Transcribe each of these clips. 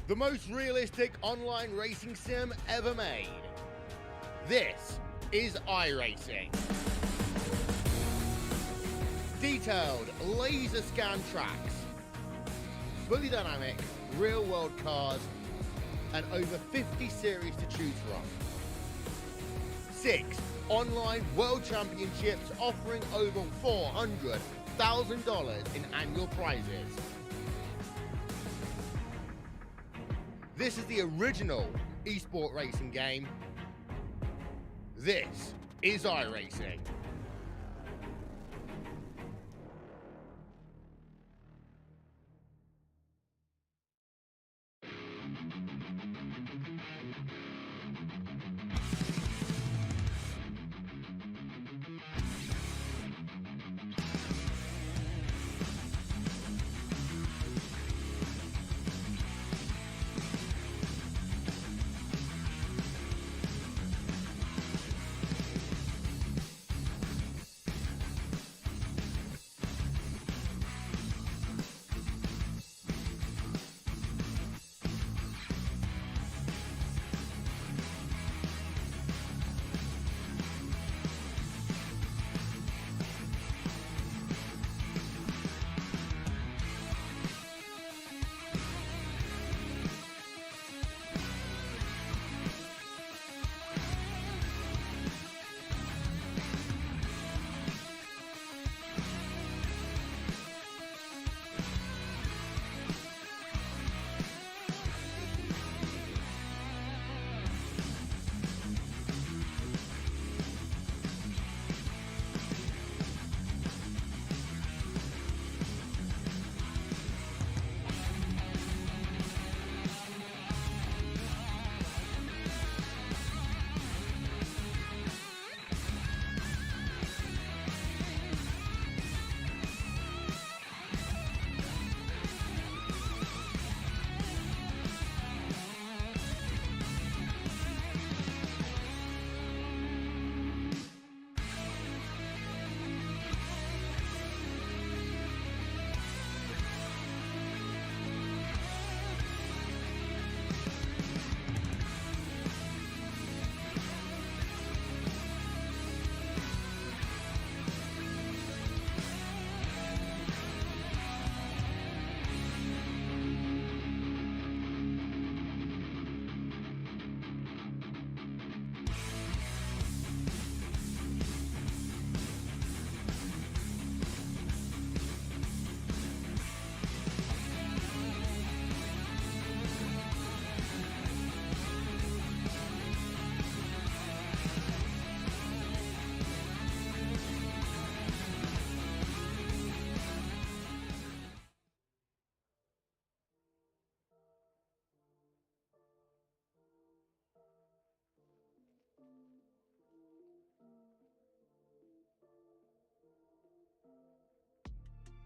the most realistic online racing sim ever made. This is iRacing. Detailed laser scan tracks, fully dynamic real world cars, and over 50 series to choose from. 6 online world championships offering over $400,000 in annual prizes. This is the original esport racing game. This is iRacing.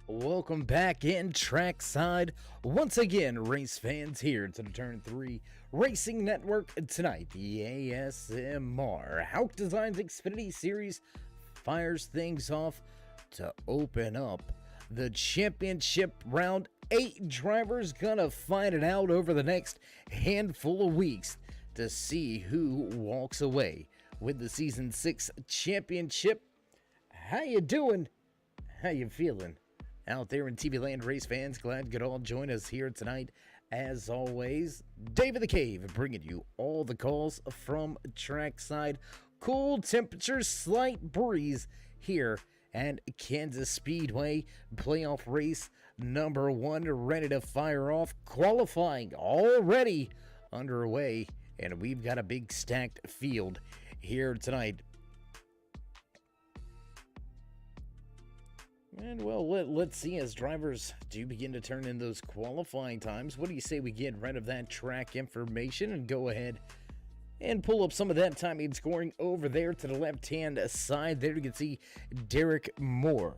Welcome back in trackside. Once again, race fans here to the Turn 3 Racing Network. Tonight, the ASMR Hauck Designs Xfinitty Series fires things off to open up the championship round. 8 drivers gonna fight it out over the next handful of weeks to see who walks away with the Season 6 championship. How you doing? How you feeling? Out there in TV land, race fans, glad you could all join us here tonight. As always, Dave of the Cave bringing you all the calls from trackside. Cool temperatures, slight breeze here at Kansas Speedway. Playoff race number 1 ready to fire off. Qualifying already underway, and we've got a big stacked field here tonight. And, well, let's see as drivers do begin to turn in those qualifying times. What do you say we get rid of that track information and go ahead and pull up some of that timing and scoring over there to the left-hand side. There you can see Derek Moore.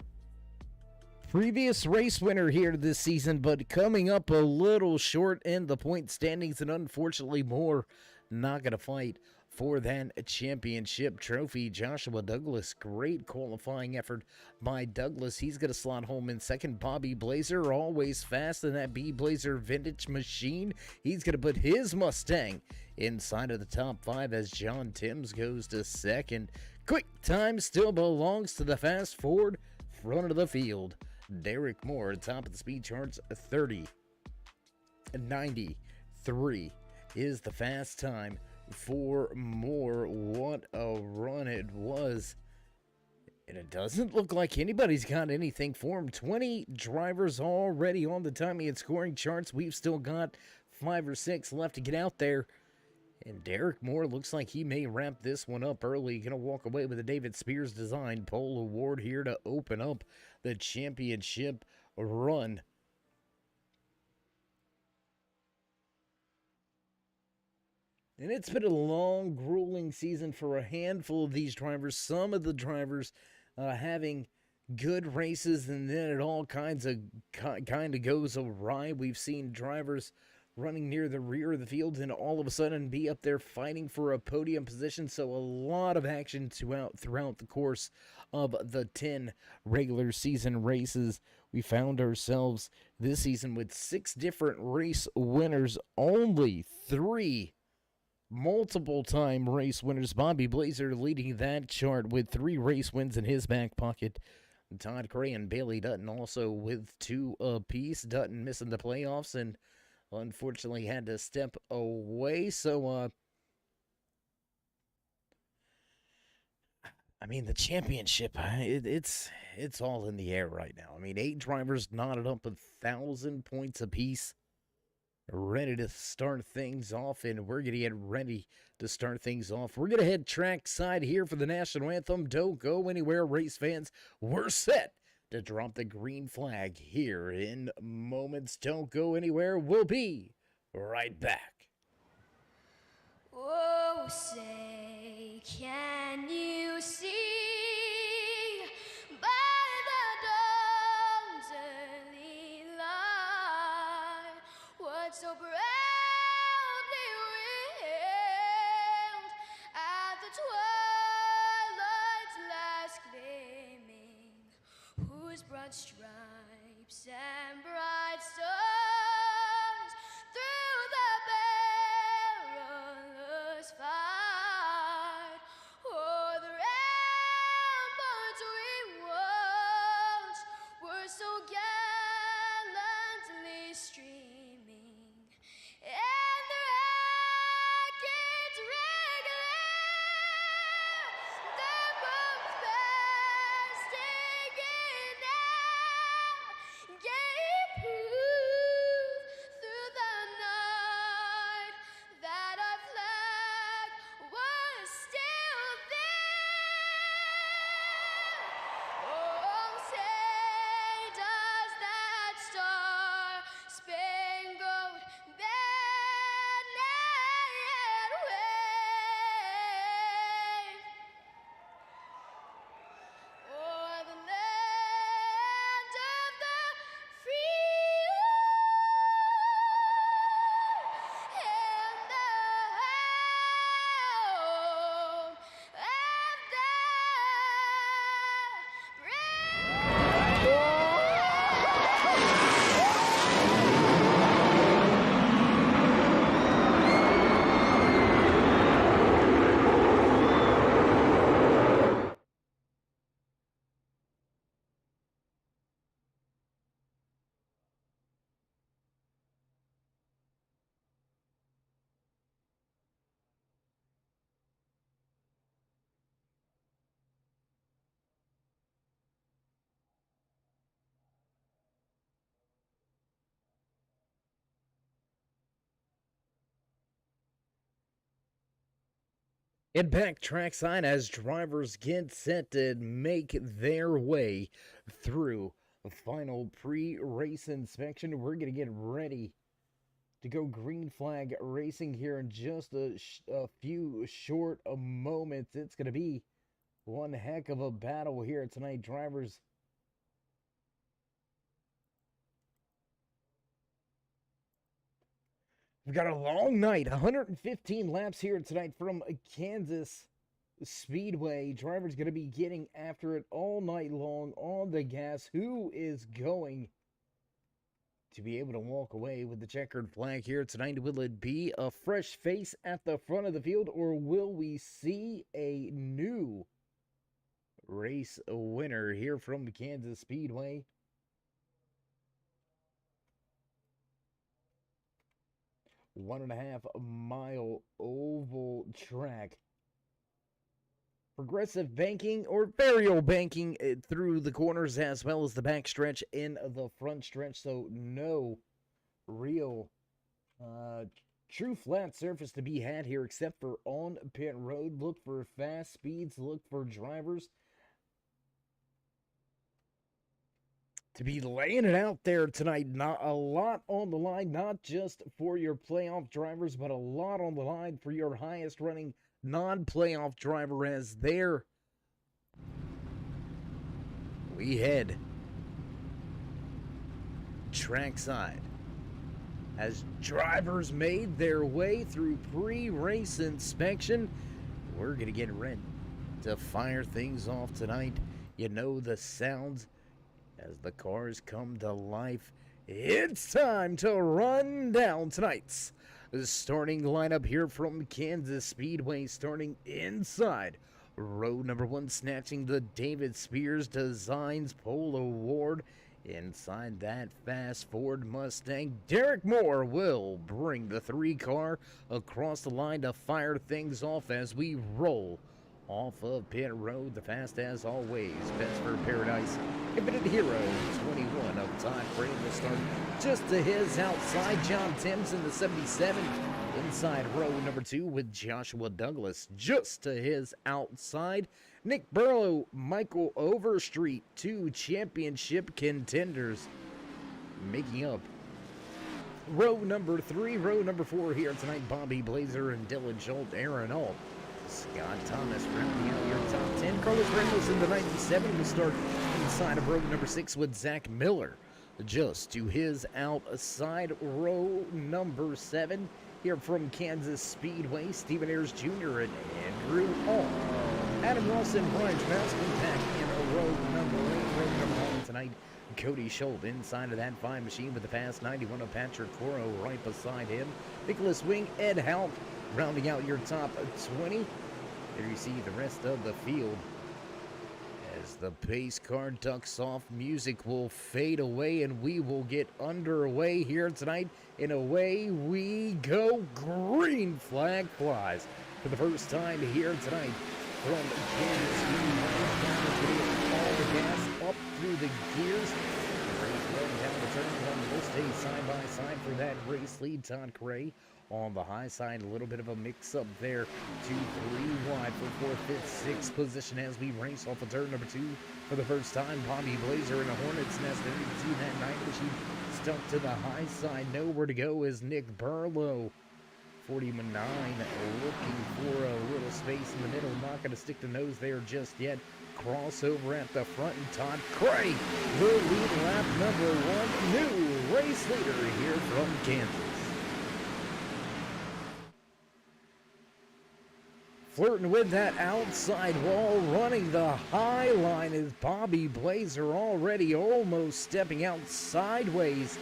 Previous race winner here this season, but coming up a little short in the point standings, and unfortunately Moore not going to fight for that championship trophy. Joshua Douglas, great qualifying effort by Douglas. He's going to slot home in second. Bobby Blazer, always fast in that B Blazer vintage machine. He's going to put his Mustang inside of the top 5 as John Timms goes to second. Quick time still belongs to the fast Ford front of the field. Derek Moore, top of the speed charts, 30.93 is the fast time for Moore. What a run it was. And it doesn't look like anybody's got anything for him. 20 drivers already on the timing and scoring charts. We've still got 5 or 6 left to get out there. And Derek Moore looks like he may wrap this one up early. Going to walk away with a David Spears Design Pole Award here to open up the championship run. And it's been a long, grueling season for a handful of these drivers. Some of the drivers having good races, and then it all kind of goes awry. We've seen drivers running near the rear of the field and all of a sudden be up there fighting for a podium position. So a lot of action throughout the course of the 10 regular season races. We found ourselves this season with 6 different race winners, only 3 multiple-time race winners. Bobby Blazer leading that chart with 3 race wins in his back pocket. Todd Gray and Bailey Dutton also with 2 apiece. Dutton missing the playoffs and unfortunately had to step away. So, I mean, the championship, it's all in the air right now. I mean, 8 drivers knotted up 1,000 points apiece, ready to start things off, and we're going to get ready to start things off. We're going to head trackside here for the national anthem. Don't go anywhere, race fans. We're set to drop the green flag here in moments. Don't go anywhere. We'll be right back. Oh, say, can you see by the dawn's early light what so proudly wailed at the twilight's last gleaming, whose broad stripes and bright stars through the perilous fight o'er the ramparts we watched were so gallantly streaming, and the rackets regular, the bombs bursting in air, gave proof through the night that our flag was still there. Oh, say does that star-spangled banner yet wave o'er the land of the free and the home of the And back trackside as drivers get set to make their way through the final pre-race inspection. We're going to get ready to go green flag racing here in just a few short moments. It's going to be one heck of a battle here tonight. Drivers We've got a long night, 115 laps here tonight from Kansas Speedway. Drivers going to be getting after it all night long on the gas. Who is going to be able to walk away with the checkered flag here tonight? Will it be a fresh face at the front of the field, or will we see a new race winner here from Kansas Speedway? One-and-a-half-mile oval track. Progressive banking or variable banking through the corners as well as the back stretch in the front stretch. So no real true flat surface to be had here except for on pit road. Look for fast speeds. Look for drivers to be laying it out there tonight. Not a lot on the line, not just for your playoff drivers, but a lot on the line for your highest running non-playoff driver. As there we head trackside as drivers made their way through pre-race inspection. We're gonna get ready to fire things off tonight. You know the sounds as the cars come to life. It's time to run down tonight's starting lineup here from Kansas Speedway, starting inside row number 1, snatching the David Spears Designs Pole Award. Inside that fast Ford Mustang, Derek Moore will bring the 3 car across the line to fire things off as we roll off of pit road. The fast as always, Best for Paradise Infinite Hero 21 up top. Brady will start just to his outside. John Timms in the 77 inside row number 2 with Joshua Douglas just to his outside. Nick Burlow, Michael Overstreet, 2 championship contenders making up row number 3. Row number 4 here tonight, Bobby Blazer and Dylan Schultz. Aaron Alt, Scott Thomas rounding out your top 10. Carlos Ramos in the 97 will start inside of row number 6 with Zach Miller just to his outside. Row number 7 here from Kansas Speedway, Stephen Ayers Jr. and Andrew Hall. Adam Ross and Brian Traviskin back in row number 8. Row number 9 tonight, Cody Schultz inside of that fine machine with the fast 91 of Patrick Coro right beside him. Nicholas Wing, Ed Hauck rounding out your top 20. There you see the rest of the field. As the pace car ducks off, music will fade away and we will get underway here tonight. And away we go. Green flag flies for the first time here tonight from Kansas City. All the gas up through the gears. Down the turn one will stay side by side for that race lead. Todd Gray on the high side, a little bit of a mix-up there. 2-3 wide for 4th, 5th, 6th position as we race off of turn number 2 for the first time. Bobby Blazer in a Hornet's nest there. You can see that 9 machine stuck to the high side. Nowhere to go is Nick Burlow. 49 looking for a little space in the middle. Not going to stick the nose there just yet. Crossover at the front, and Todd Craig will lead lap number 1. New race leader here from Kansas. Flirting with that outside wall, running the high line is Bobby Blazer, already almost stepping out sideways.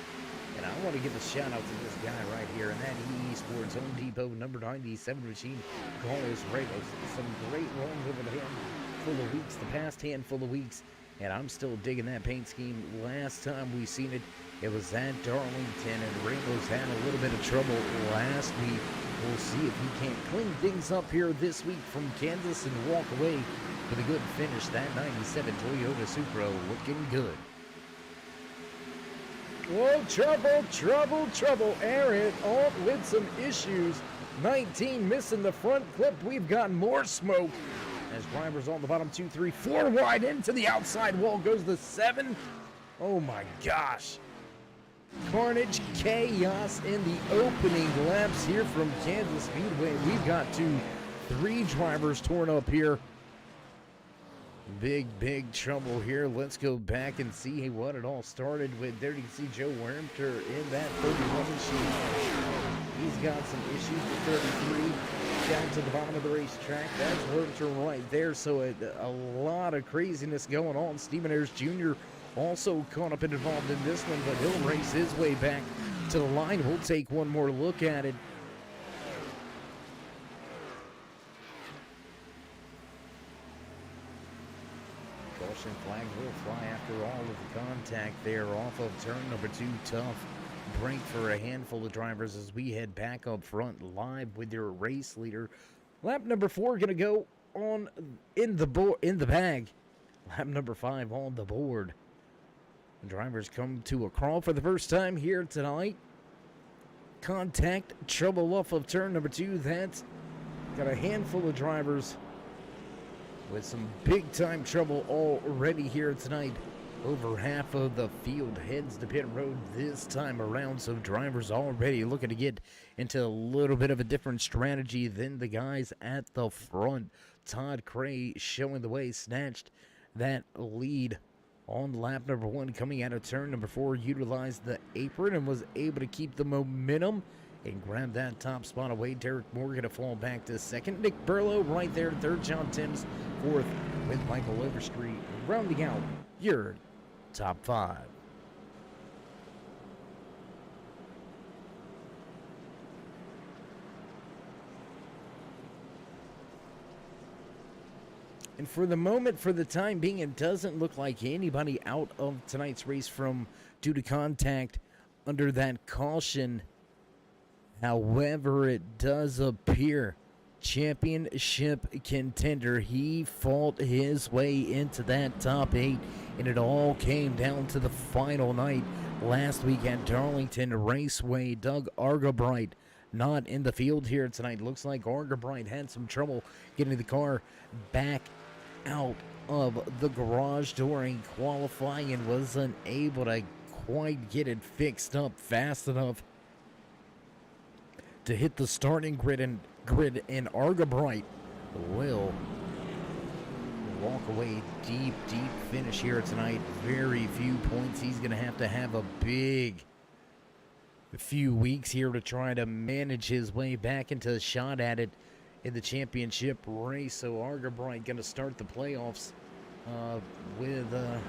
And I want to give a shout out to this guy right here, and that EE Sports Home Depot number 97 machine, Carlos Ramos. Some great runs over the handful of weeks, the past handful of weeks, and I'm still digging that paint scheme. Last time we seen it, it was at Darlington, and Ramos had a little bit of trouble last week. We'll see if he can't clean things up here this week from Kansas and walk away with a good finish. That 97 Toyota Supra looking good. Whoa, trouble. Aaron Alt with some issues. 19 missing the front clip. We've got more smoke as drivers on the bottom. 2, 3, 4 wide into the outside wall goes the 7. Oh my gosh. Carnage, chaos in the opening laps here from Kansas Speedway. We've got 3 drivers torn up here Big trouble here. Let's go back and see what it all started with. There you can see Joe Wermter in that 31 sheet. He's got some issues with 33 down to the bottom of the racetrack. That's Wermter right there. So a lot of craziness going on. Stephen Ayers Jr. also caught up and involved in this one, but he'll race his way back to the line. We'll take one more look at it. Caution flag will fly after all of the contact there off of turn number 2. Tough break for a handful of drivers as we head back up front live with your race leader. Lap number 4 gonna go on in the bag. Lap number 5 on the board. The drivers come to a crawl for the first time here tonight. Contact trouble off of turn number 2. That's got a handful of drivers with some big-time trouble already here tonight. Over half of the field heads to pit road this time around, so drivers already looking to get into a little bit of a different strategy than the guys at the front. Todd Cray showing the way, snatched that lead on lap number 1 coming out of turn number 4, utilized the apron and was able to keep the momentum and grab that top spot away. Derek Morgan to fall back to second. Nick Burlow right there third. John Timms fourth with Michael Overstreet rounding out your top 5. And for the moment, for the time being, it doesn't look like anybody out of tonight's race due to contact under that caution. However, it does appear championship contender, he fought his way into that top 8, and it all came down to the final night last week at Darlington Raceway. Doug Argabright not in the field here tonight. Looks like Argabright had some trouble getting the car back out of the garage during qualifying and wasn't able to quite get it fixed up fast enough to hit the starting grid, and Argabright will walk away deep finish here tonight. Very few points. He's going to have a big few weeks here to try to manage his way back into a shot at it in the championship race. So Argabright going to start the playoffs with a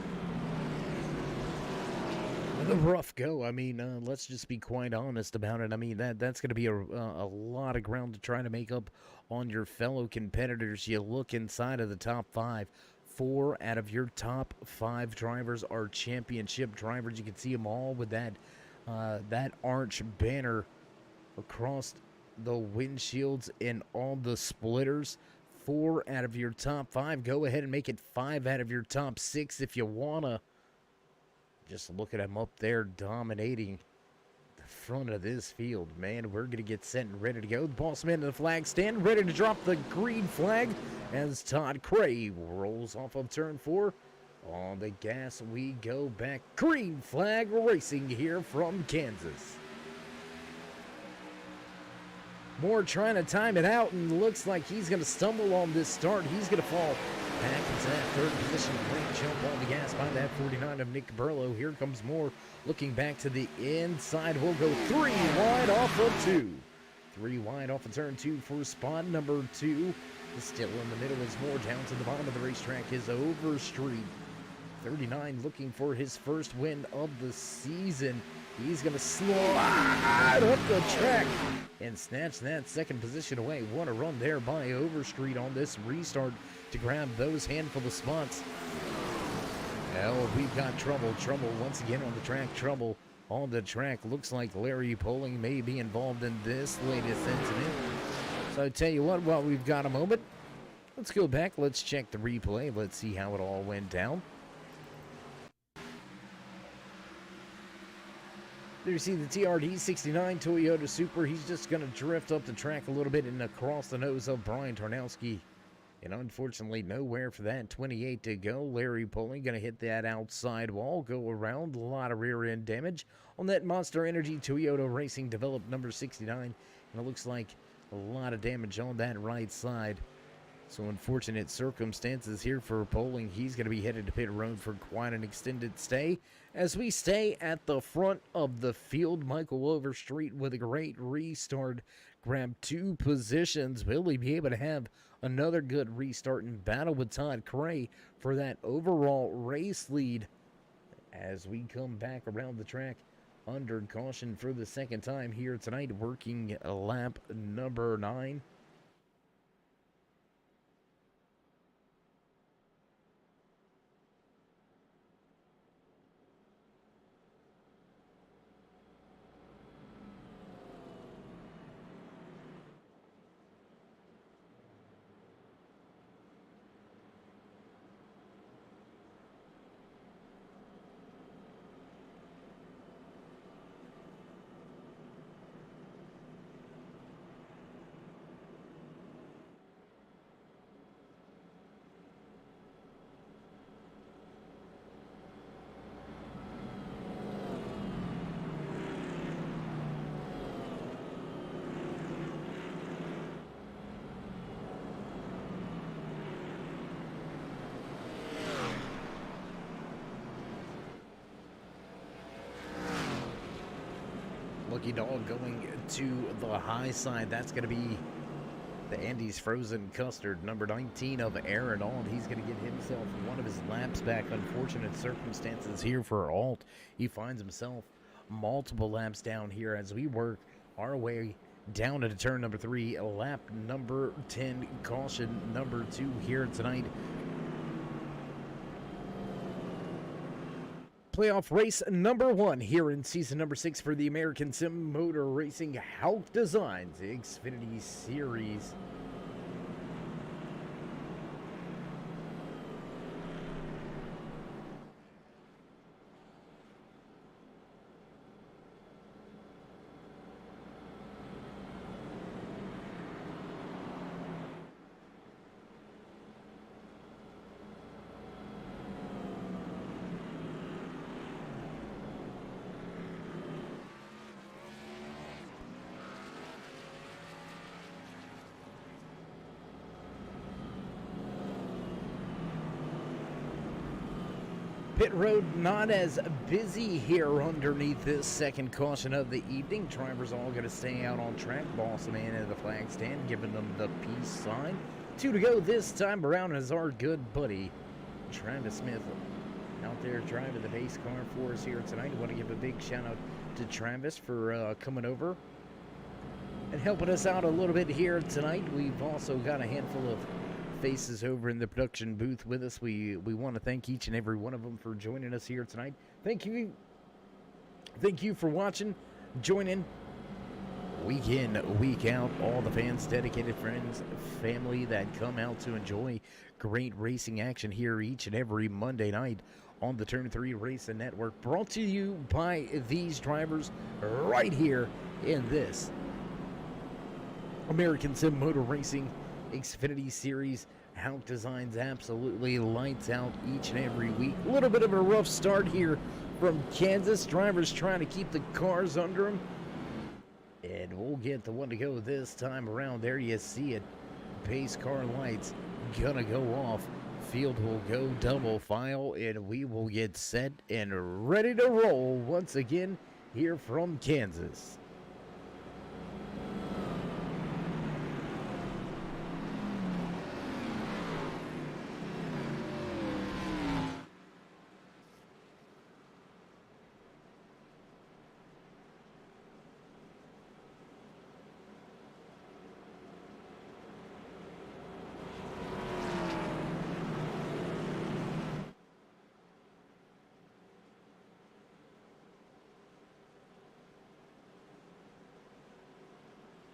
rough go. I mean, let's just be quite honest about it. I mean, that's going to be a lot of ground to try to make up on your fellow competitors. You look inside of the top 5. 4 out of your top 5 drivers are championship drivers. You can see them all with that orange banner across the windshields and all the splitters. 4 out of your top 5. Go ahead and make it 5 out of your top 6 if you wanna. Just look at him up there dominating the front of this field. Man, we're going to get set and ready to go. The boss man in the flag stand, ready to drop the green flag as Todd Cray rolls off of turn 4. On the gas we go back. Green flag racing here from Kansas. Moore trying to time it out, and looks like he's going to stumble on this start. He's going to fall back into that third position. Great jump on the gas by that 49 of Nick Burlow. Here comes Moore looking back to the inside. We'll go 3 wide off of 2. 3 wide off of turn 2 for spot number 2. Still in the middle is Moore. Down to the bottom of the racetrack is Overstreet. 39 looking for his first win of the season. He's going to slide up the track and snatch that second position away. What a run there by Overstreet on this restart to grab those handful of spots. Well, we've got trouble once again on the track. Trouble on the track. Looks like Larry Poling may be involved in this latest incident. So I tell you what, while we've got a moment, let's go back. Let's check the replay. Let's see how it all went down. There you see the TRD 69 Toyota Supra. He's just going to drift up the track a little bit and across the nose of Brian Tarnowski. And unfortunately, nowhere for that 28 to go. Larry Poling going to hit that outside wall, go around. A lot of rear end damage on that Monster Energy Toyota Racing developed number 69. And it looks like a lot of damage on that right side. So unfortunate circumstances here for Poling. He's going to be headed to pit road for quite an extended stay. As we stay at the front of the field, Michael Overstreet with a great restart. Grabbed 2 positions. Will he be able to have another good restart and battle with Todd Cray for that overall race lead as we come back around the track under caution for the second time here tonight, working lap number 9. Lucky Dog going to the high side. That's going to be the Andy's Frozen Custard, number 19 of Aaron Alt. He's going to get himself one of his laps back. Unfortunate circumstances here for Alt. He finds himself multiple laps down here as we work our way down to turn number 3, lap number 10, caution number 2 here tonight. Playoff race number 1 here in season number 6 for the American Sim Motor Racing Hauck Designs Xfinity Series. Pit road not as busy here underneath this second caution of the evening. Drivers all going to stay out on track. Boss man at the flag stand giving them the peace sign. 2 to go this time around is our good buddy Travis Smith out there driving the base car for us here tonight. I want to give a big shout out to Travis for coming over and helping us out a little bit here tonight. We've also got a handful of faces over in the production booth with us. We want to thank each and every one of them for joining us here tonight. Thank you for watching, joining week in, week out, all the fans, dedicated friends, family that come out to enjoy great racing action here each and every Monday night on the Turn 3 Racing Network, brought to you by these drivers right here in this American Sim Motor Racing Xfinity Series. Hauck Designs absolutely lights out each and every week. A little bit of a rough start here from Kansas. Drivers trying to keep the cars under them. And we'll get the one to go this time around. There you see it. Pace car lights gonna go off. Field will go double file, and we will get set and ready to roll once again here from Kansas.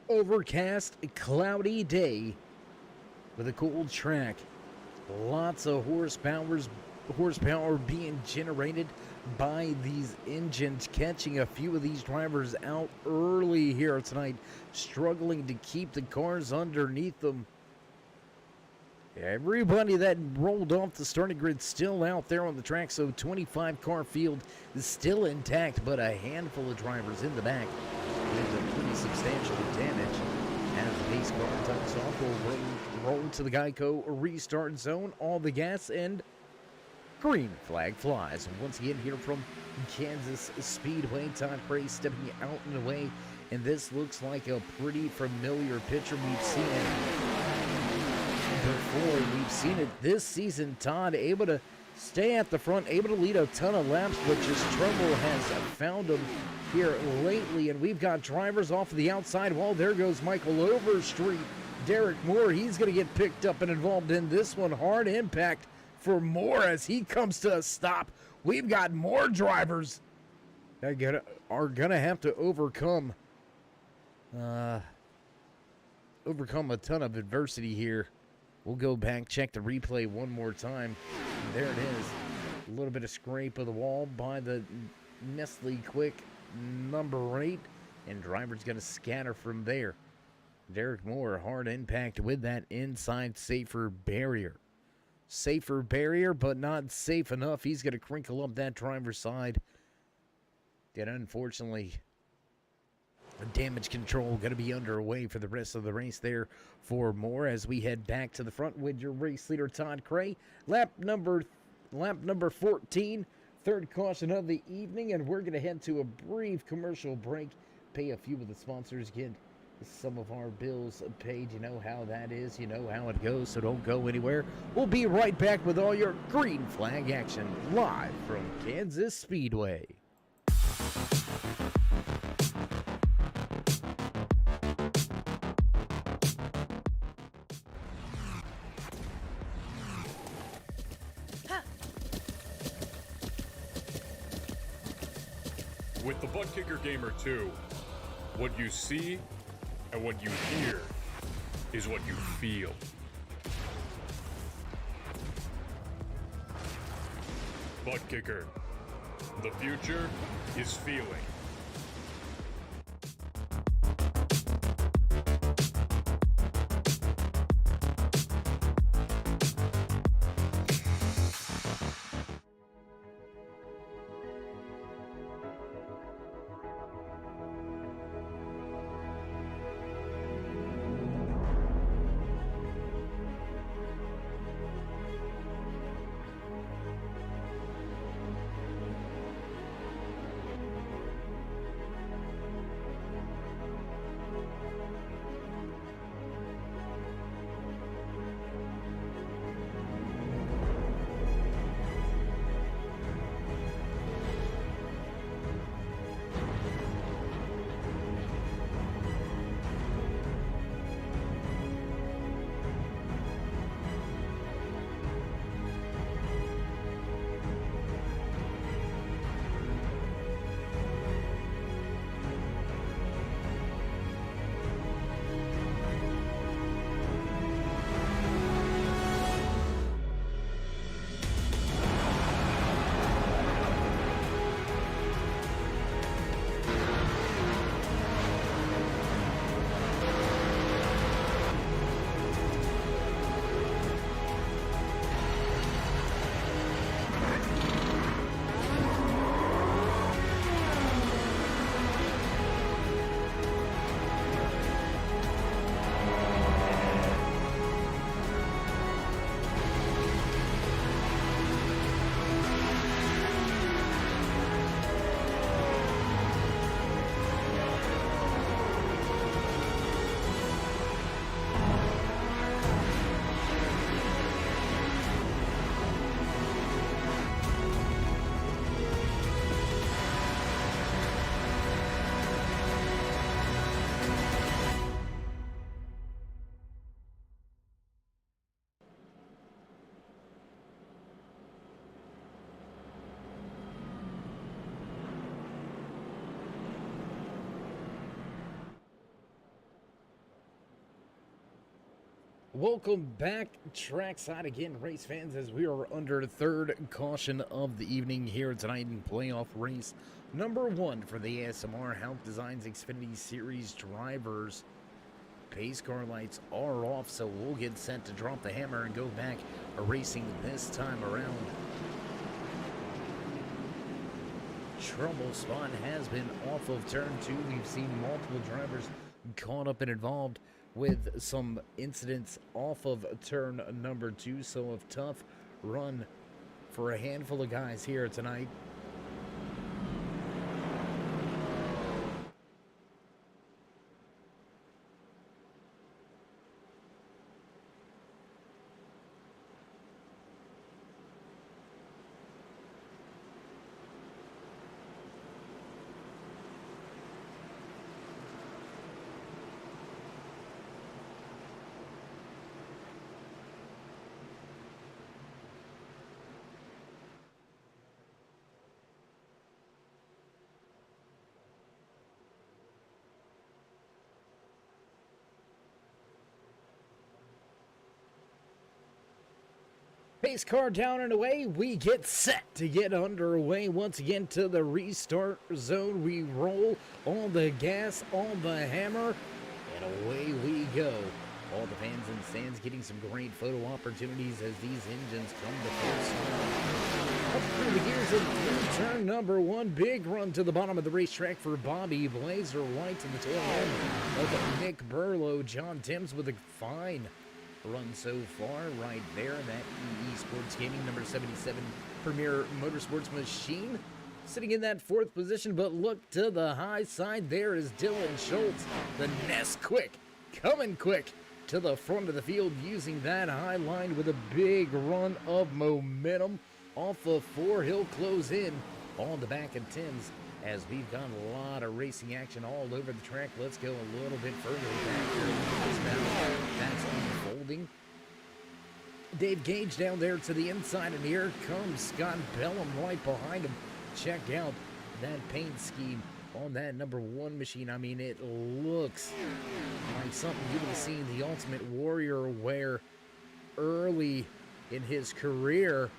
Overcast, cloudy day with a cold track. Lots of horsepower being generated by these engines, catching a few of these drivers out early here tonight, struggling to keep the cars underneath them. Everybody that rolled off the starting grid still out there on the track, so 25 car field is still intact, but a handful of drivers in the back with a pretty substantial damage as the pace Race car tucks off. We'll roll to the Geico restart zone. All the gas and green flag flies. Once again here from Kansas Speedway, Todd Cray stepping out and away. And this looks like a pretty familiar picture. We've seen it before. We've seen it this season. Todd able to stay at the front, able to lead a ton of laps, but just trouble has found him here lately. And we've got drivers off of the outside. Well, there goes Michael Overstreet. Derek Moore, he's going to get picked up and involved in this one. Hard impact for Moore as he comes to a stop. We've got more drivers that are going to have to overcome a ton of adversity here. We'll go back, check the replay one more time. There it is. A little bit of scrape of the wall by the Nestle Quick number 8, and driver's going to scatter from there. Derek Moore, hard impact with that inside safer barrier. Safer barrier, but not safe enough. He's going to crinkle up that driver's side. And unfortunately, damage control going to be underway for the rest of the race there for Moore as we head back to the front with your race leader Todd Cray. Lap number 14, third caution of the evening, and we're going to head to a brief commercial break, pay a few of the sponsors, get some of our bills paid. You know how that is, you know how it goes, so don't go anywhere. We'll be right back with all your green flag action live from Kansas Speedway. With the Butt Kicker Gamer 2, what you see and what you hear is what you feel. Butt Kicker. The future is feeling. Welcome back trackside again, race fans, as we are under the third caution of the evening here tonight in playoff race number 1 for the ASMR Hauck Designs Xfinitty Series drivers. Pace car lights are off, so we'll get set to drop the hammer and go back racing this time around. Trouble spot has been off of turn 2. We've seen multiple drivers caught up and involved with some incidents off of turn number 2. So a tough run for a handful of guys here tonight. Pace car down and away. We get set to get underway once again to the restart zone. We roll on the gas, on the hammer, and away we go. All the fans in the stands getting some great photo opportunities as these engines come to full stop. Up through the gears of turn number 1. Big run to the bottom of the racetrack for Bobby Blazer White to the tail end of Nick Burlow. John Timms with a fine run so far right there. That EE Sports Gaming number 77 Premier Motorsports machine sitting in that 4th position, but look to the high side. There is Dylan Schultz, the Nesquik, coming quick to the front of the field using that high line with a big run of momentum off of 4. He'll close in on the back of Timms as we've got a lot of racing action all over the track. Let's go a little bit further back here. This battle that's unfolding. Dave Gage down there to the inside, and here comes Scott Bellum right behind him. Check out that paint scheme on that number 1 machine. I mean, it looks like something you would have seen the Ultimate Warrior wear early in his career.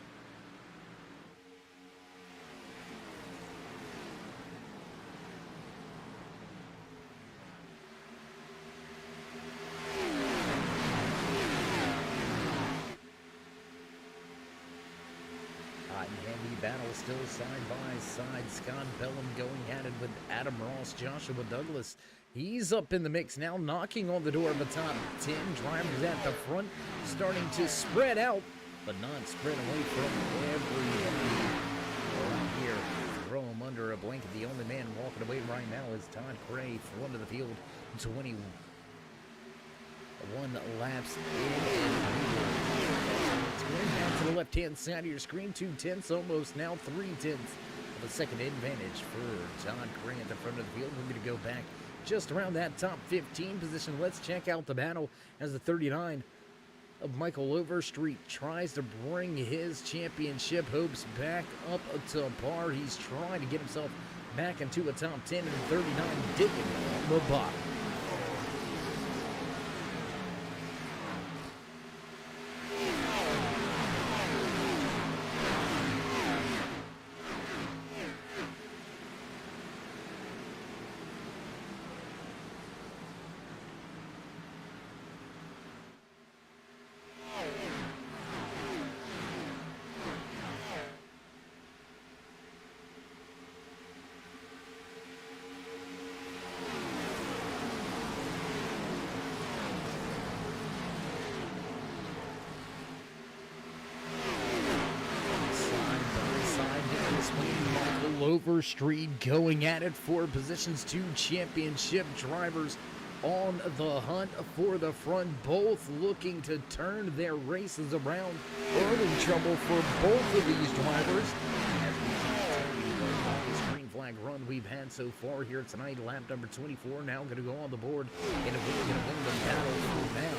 Battle still side by side. Scott Bellum going at it with Adam Ross. Joshua Douglas, he's up in the mix now, knocking on the door of the top 10. Drivers at the front starting to spread out, but not spread away from everybody. Right here, throw him under a blanket. The only man walking away right now is Todd Gray, front of the field. 21 laps in. Going down to the left-hand side of your screen, 2/10, almost now 3/10 of a second advantage for Todd Gray at the front of the field. We're going to go back just around that top 15 position. Let's check out the battle as the 39 of Michael Overstreet tries to bring his championship hopes back up to par. He's trying to get himself back into a top 10, and 39 digging on the bottom. Overstreet going at it for positions. 2 championship drivers on the hunt for the front, both looking to turn their races around. Early trouble for both of these drivers as we continue the longest green flag run we've had so far here tonight. Lap number 24 now going to go on the board, and if we're going to win the battle for now,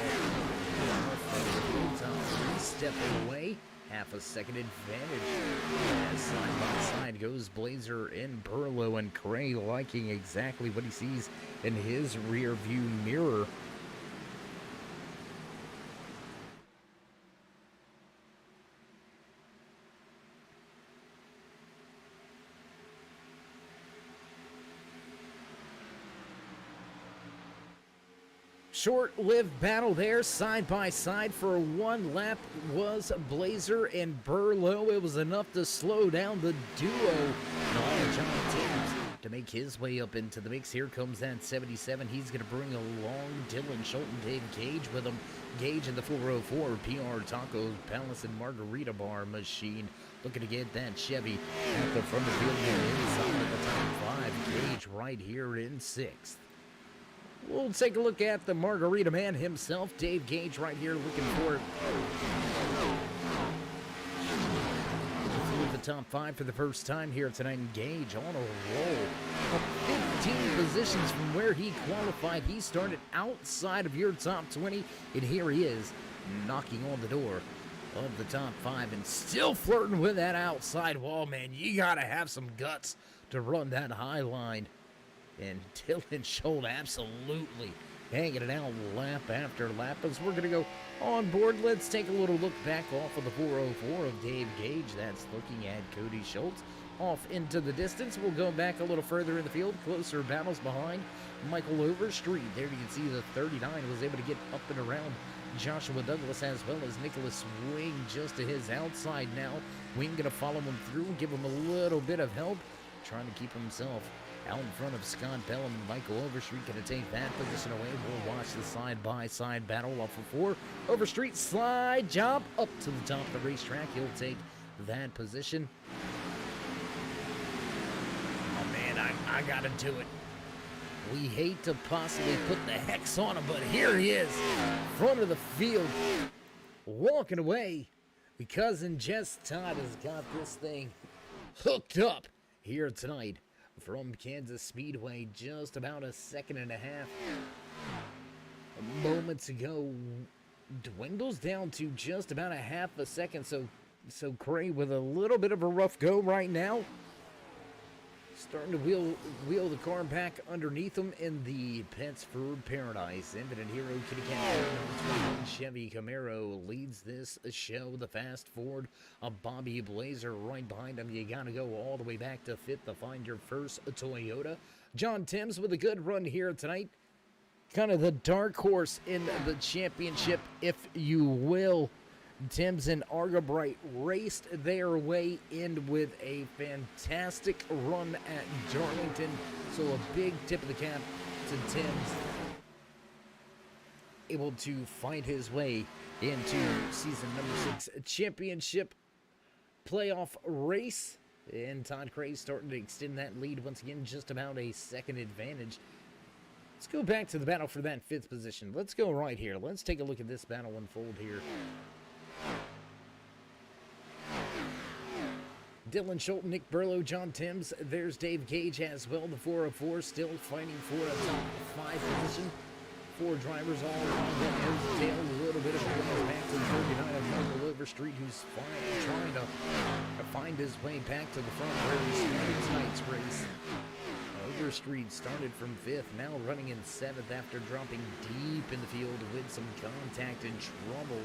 3 step away. Half a second advantage as side by side goes Blazer and Burlow, and Cray liking exactly what he sees in his rear view mirror. Short-lived battle there, side by side for 1 lap was Blazer and Burlow. It was enough to slow down the duo. And all of John Timms to make make his way up into the mix. Here comes that 77. He's going to bring along Dylan Schulten, Dave Gage with him. Gage in the 404 PR Taco Palace and Margarita Bar machine. Looking to get that Chevy at the front of the field here inside the top 5. Gage right here in 6th. We'll take a look at the Margarita Man himself, Dave Gage, right here looking for the top 5 for the first time here tonight. Gage on a roll. Up 15 positions from where he qualified. He started outside of your top 20, and here he is knocking on the door of the top 5 and still flirting with that outside wall, man. You got to have some guts to run that high line. And Dylan Schulten absolutely hanging it out lap after lap. As we're going to go on board, let's take a little look back off of the 404 of Dave Gage. That's looking at Cody Schultz off into the distance. We'll go back a little further in the field. Closer battles behind Michael Overstreet. There you can see the 39 was able to get up and around Joshua Douglas as well as Nicholas Wing just to his outside now. Wing going to follow him through and give him a little bit of help, trying to keep himself out in front of Scott Bell, and Michael Overstreet going to take that position away. We'll watch the side-by-side battle off of 4. Overstreet slide job up to the top of the racetrack. He'll take that position. Oh, man, I got to do it. We hate to possibly put the hex on him, but here he is, front of the field, walking away. My cousin Jess Todd has got this thing hooked up here tonight from Kansas Speedway. Just about a second and a half moments ago, dwindles down to just about a half a second. So Cray with a little bit of a rough go right now. Starting to wheel the car back underneath him in the Pittsford Paradise. Infinite Hero Kitty Cat number 21 Chevy Camaro leads this show. The fast forward of Bobby Blazer right behind him. You got to go all the way back to 5th to find your first Toyota. John Timms with a good run here tonight. Kind of the dark horse in the championship, if you will. Timms and Argabright raced their way in with a fantastic run at Darlington. So a big tip of the cap to Timms. Able to fight his way into season number 6 championship playoff race. And Todd Cray starting to extend that lead once again, just about a second advantage. Let's go back to the battle for that 5th position. Let's go right here. Let's take a look at this battle unfold here. Dylan Schulten, Nick Burlow, John Timms. There's Dave Gage as well. The 404 still fighting for a top 5 position. 4 drivers all around that nose and tail. A little bit of a back to the 39 of Michael Overstreet, who's trying to find his way back to the front where he started tonight's race. Overstreet started from 5th, now running in 7th after dropping deep in the field with some contact and trouble.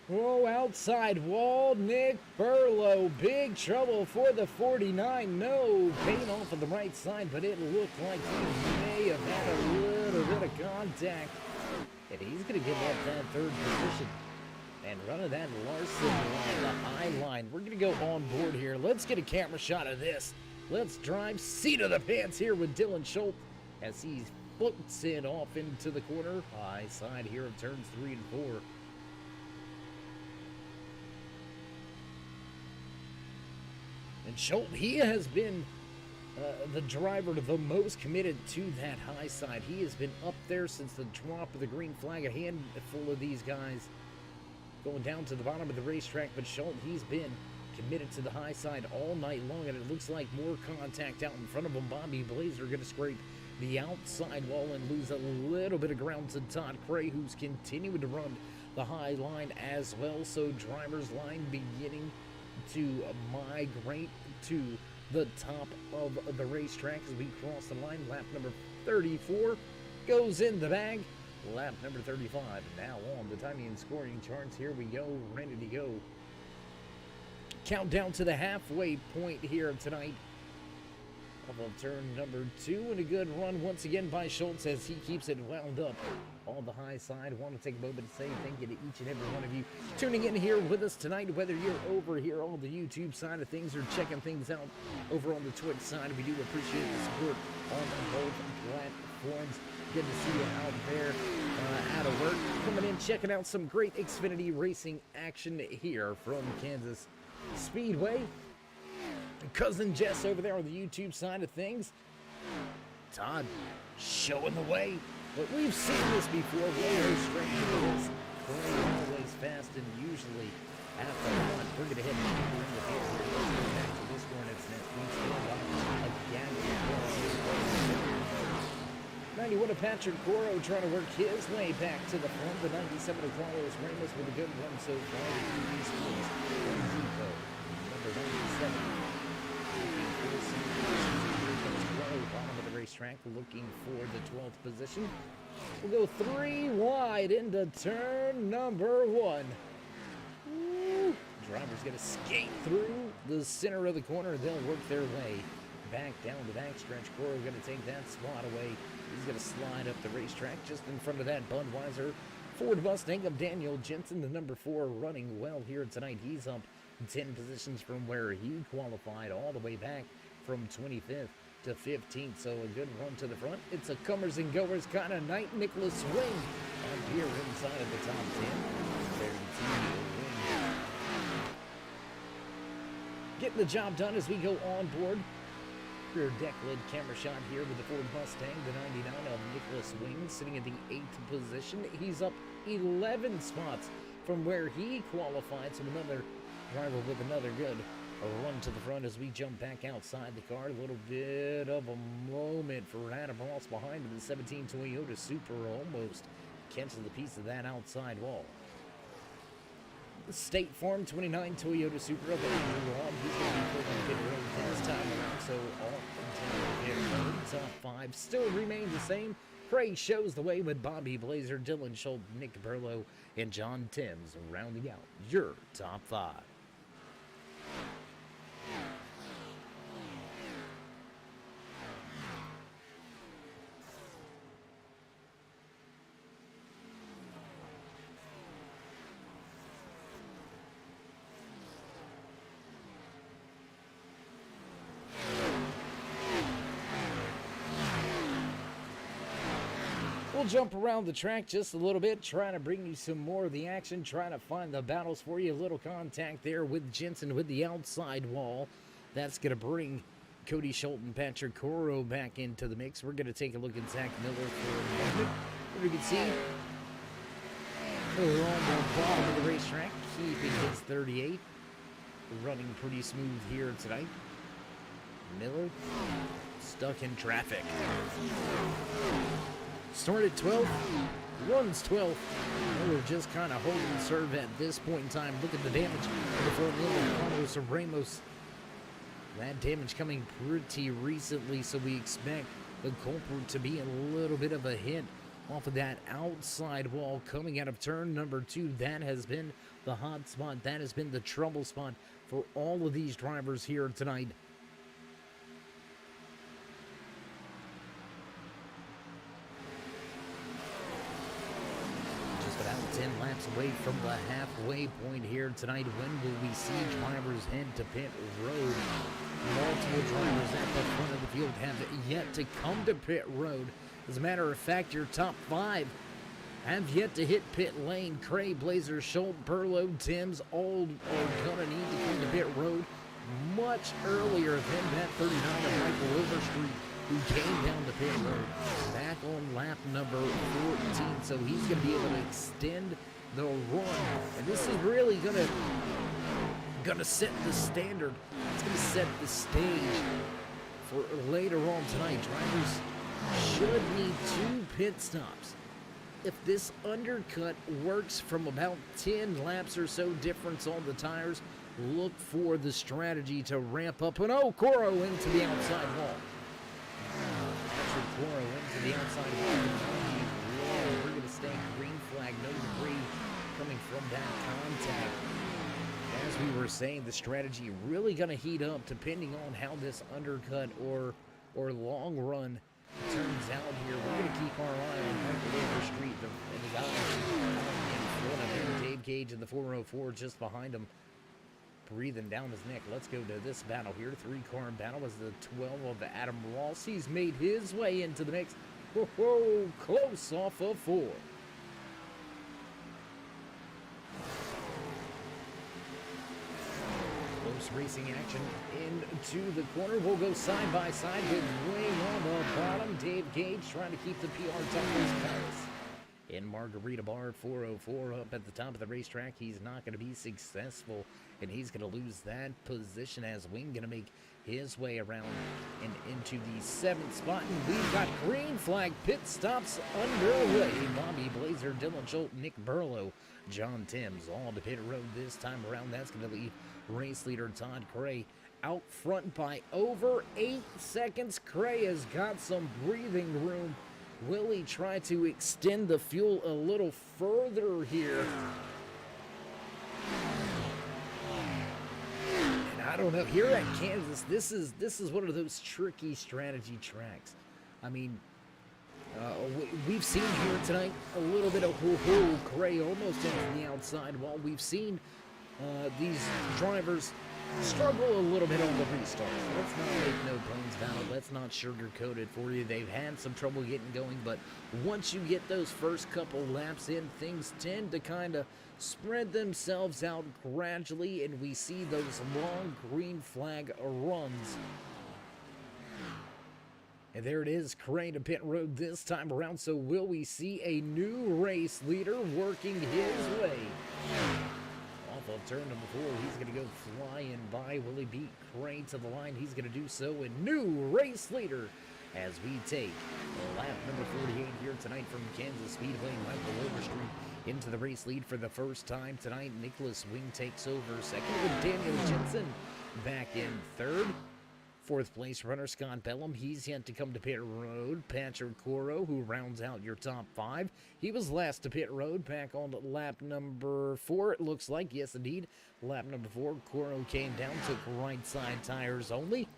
Oh, outside wall, Nick Burlow. Big trouble for the 49. No paint off of the right side, but it looked like he may have had a little bit of contact. And he's going to give up that 3rd position. And running that Larson line, the high line. We're going to go on board here. Let's get a camera shot of this. Let's drive seat of the pants here with Dylan Schultz as he floats it off into the corner. High side here of turns 3 and 4. And Schultz, he has been the driver the most committed to that high side. He has been up there since the drop of the green flag. A handful of these guys going down to the bottom of the racetrack. But Schultz, he's been committed to the high side all night long. And it looks like more contact out in front of him. Bobby Blazer going to scrape the outside wall and lose a little bit of ground to Todd Cray, who's continuing to run the high line as well. So driver's line beginning to migrate to the top of the racetrack as we cross the line. Lap number 34 goes in the bag. Lap number 35 now on the timing and scoring charts. Here we go, ready to go. Countdown to the halfway point here tonight of turn number 2, and a good run once again by Schultz as he keeps it wound up on the high side. I want to take a moment to say thank you to each and every one of you tuning in here with us tonight, whether you're over here on the YouTube side of things or checking things out over on the Twitch side. We do appreciate the support on both platforms. Good to see you out there out of work, coming in, checking out some great Xfinity racing action here from Kansas Speedway. Cousin Jess over there on the YouTube side of things. Todd showing the way. But we've seen this before. Way straight to this. Cray always fast and usually at the front. We're going to head deeper in the field here. Let's go back to this Hornets net. We stand up again. 91 of Patrick Coro trying to work his way back to the front. The 97 of Carlos Ramos with a good run so far. Number 97. Bottom of the racetrack, looking for the 12th position. We'll go 3 wide into turn number 1. Woo. Driver's going to skate through the center of the corner. They'll work their way back down the backstretch. Coro going to take that spot away. He's going to slide up the racetrack just in front of that Budweiser Ford Mustang of Daniel Jensen, the number 4, running well here tonight. He's up 10 positions from where he qualified all the way back from 25th to 15th, so a good run to the front. It's a comers and goers kind of night. Nicholas Wing up here inside of the top 10. There you see Wing getting the job done as we go on board. Rear deck lid camera shot here with the Ford Mustang, the 99 of Nicholas Wing, sitting at the 8th position. He's up 11 spots from where he qualified, so another driver with another good run to the front as we jump back outside the car. A little bit of a moment for Adam Ross behind him. The 17 Toyota Supra almost catches the piece of that outside wall. The State Farm 29 Toyota Supra of Andrew Robb. He's going to be pulling pit road this time around, so all pit road. Top 5 still remain the same. Cray shows the way with Bobby Blazer, Dylan Schultz, Nick Burlow, and John Timms rounding out your top 5. We'll jump around the track just a little bit, trying to bring you some more of the action, trying to find the battles for you. A little contact there with Jensen with the outside wall. That's going to bring Cody Schultz and Patrick Coro back into the mix. We're going to take a look at Zach Miller for a moment. You can see we're on the bottom of the racetrack, keeping his 38. Running pretty smooth here tonight. Miller stuck in traffic. Started 12th, runs 12th. Miller just kind of holding serve at this point in time. Look at the damage before Carlos Ramos. That damage coming pretty recently, so we expect the culprit to be a little bit of a hit off of that outside wall coming out of turn number 2. That has been the hot spot. That has been the trouble spot for all of these drivers here tonight. About 10 laps away from the halfway point here tonight. When will we see drivers head to pit road? Multiple drivers at the front of the field have yet to come to pit road. As a matter of fact, your top 5 have yet to hit pit lane. Cray, Blazer, Schultz, Burlow, Timms, all are gonna need to come to pit road much earlier than that 39 of Michael Overstreet, who came down to pit road back on lap number 14. So he's going to be able to extend the run. And this is really going to set the standard. It's going to set the stage for later on tonight. Drivers should need 2 pit stops. If this undercut works from about 10 laps or so difference on the tires, look for the strategy to ramp up. And oh, Coro into the outside wall. Patrick Coro into the outside wall. We're going to stay green flag, no debris coming from that contact. As we were saying, the strategy really going to heat up depending on how this undercut or long run turns out here. We're going to keep our eye on Michael Overstreet and the guy in front of him, Dave Gage in the 404 just behind him, breathing down his neck. Let's go to this battle here. 3-car battle is the 12 of Adam Ross. He's made his way into the mix. Whoa, close off of 4. Close racing action into the corner. We'll go side by side with Wing on the bottom. Dave Gage trying to keep the PR tires close. In Margarita Bar 404 up at the top of the racetrack. He's not going to be successful, and he's going to lose that position as Wing going to make his way around and into the 7th spot. And we've got green flag pit stops underway. Bobby Blazer, Dylan Schultz, Nick Burlow, John Timms all to pit road this time around. That's going to leave race leader Todd Cray out front by over 8 seconds. Cray has got some breathing room. Will he try to extend the fuel a little further here? And I don't know. Here at Kansas, this is one of those tricky strategy tracks. I mean, we've seen here tonight a little bit of Cray almost into the outside wall. We've seen these drivers struggle a little bit on the restart. Let's not make no bones about it. Let's not sugarcoat it for you. They've had some trouble getting going, but once you get those first couple laps in, things tend to kind of spread themselves out gradually, and we see those long green flag runs. And there it is, Cray to pit road this time around. So will we see a new race leader working his way off of turn number 4? He's going to go flying by. Will he beat Cray to the line? He's going to do so. And new race leader as we take lap number 48 here tonight from Kansas Speedway. Michael Overstreet into the race lead for the first time tonight. Nicholas Wing takes over second with Daniel Jensen back in third. 4th place runner Scott Bellum, he's yet to come to pit road. Patrick Coro, who rounds out your top 5. He was last to pit road, back on lap number 4, it looks like. Yes, indeed. Lap number 4, Coro came down, took right side tires only.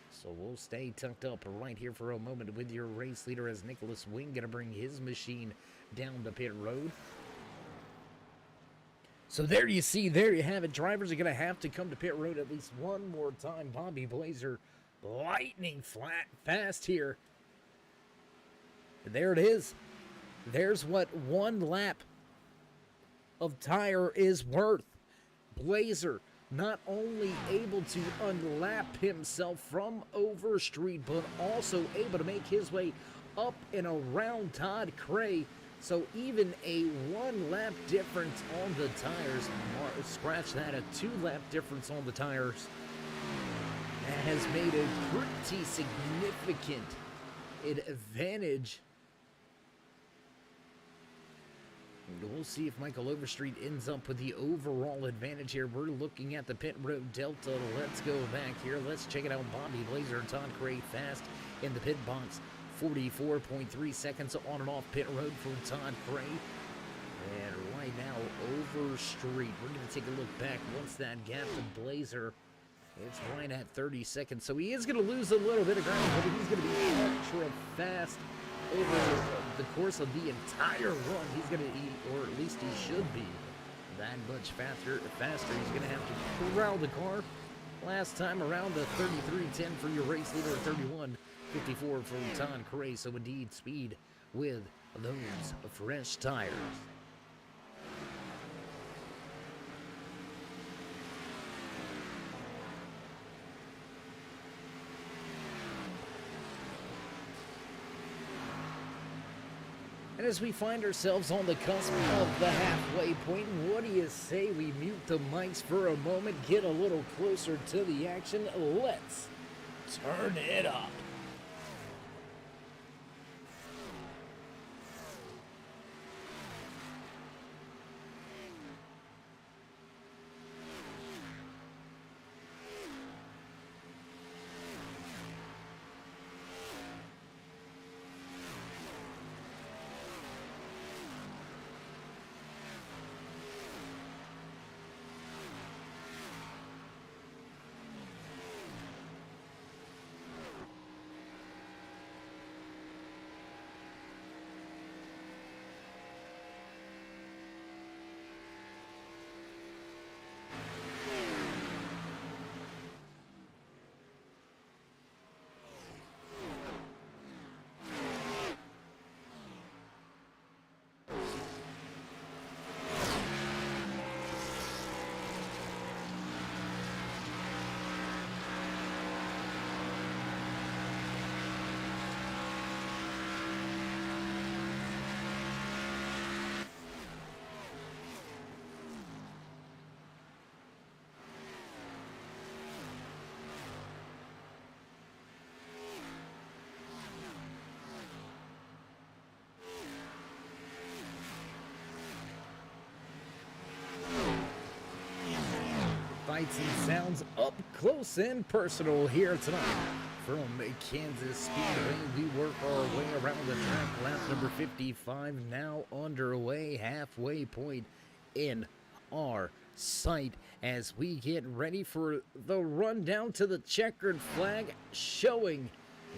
So we'll stay tucked up right here for a moment with your race leader as Nicholas Wing going to bring his machine down to pit road. So there you see, there you have it. Drivers are going to have to come to pit road at least one more time. Bobby Blazer lightning fast here. And there it is. There's what 1 lap of tire is worth. Blazer not only able to unlap himself from Overstreet, but also able to make his way up and around Todd Cray. So even a 1 lap difference on the tires, scratch that, a 2 lap difference on the tires, has made a pretty significant advantage. We'll see if Michael Overstreet ends up with the overall advantage here. We're looking at the pit road delta. Let's go back here. Let's check it out. Bobby Blazer, Todd Cray fast in the pit box. 44.3 seconds on and off pit road for Todd Cray. And right now, Overstreet. We're going to take a look back. Once that gap to Blazer, it's right at 30 seconds. So he is going to lose a little bit of ground, but he's going to be ultra fast over the course of the entire run. He's going to, or at least he should be, that much faster. He's going to have to corral the car. Last time around, a 33.10 for your race leader, 31.54 from Todd Cray. So indeed, speed with those fresh tires. And as we find ourselves on the cusp of the halfway point, what do you say we mute the mics for a moment, get a little closer to the action? Let's turn it up. sights and sounds up close and personal here tonight. From Kansas Speedway, we work our way around the track. Lap number 55 now underway, halfway point in our sight as we get ready for the run down to the checkered flag, showing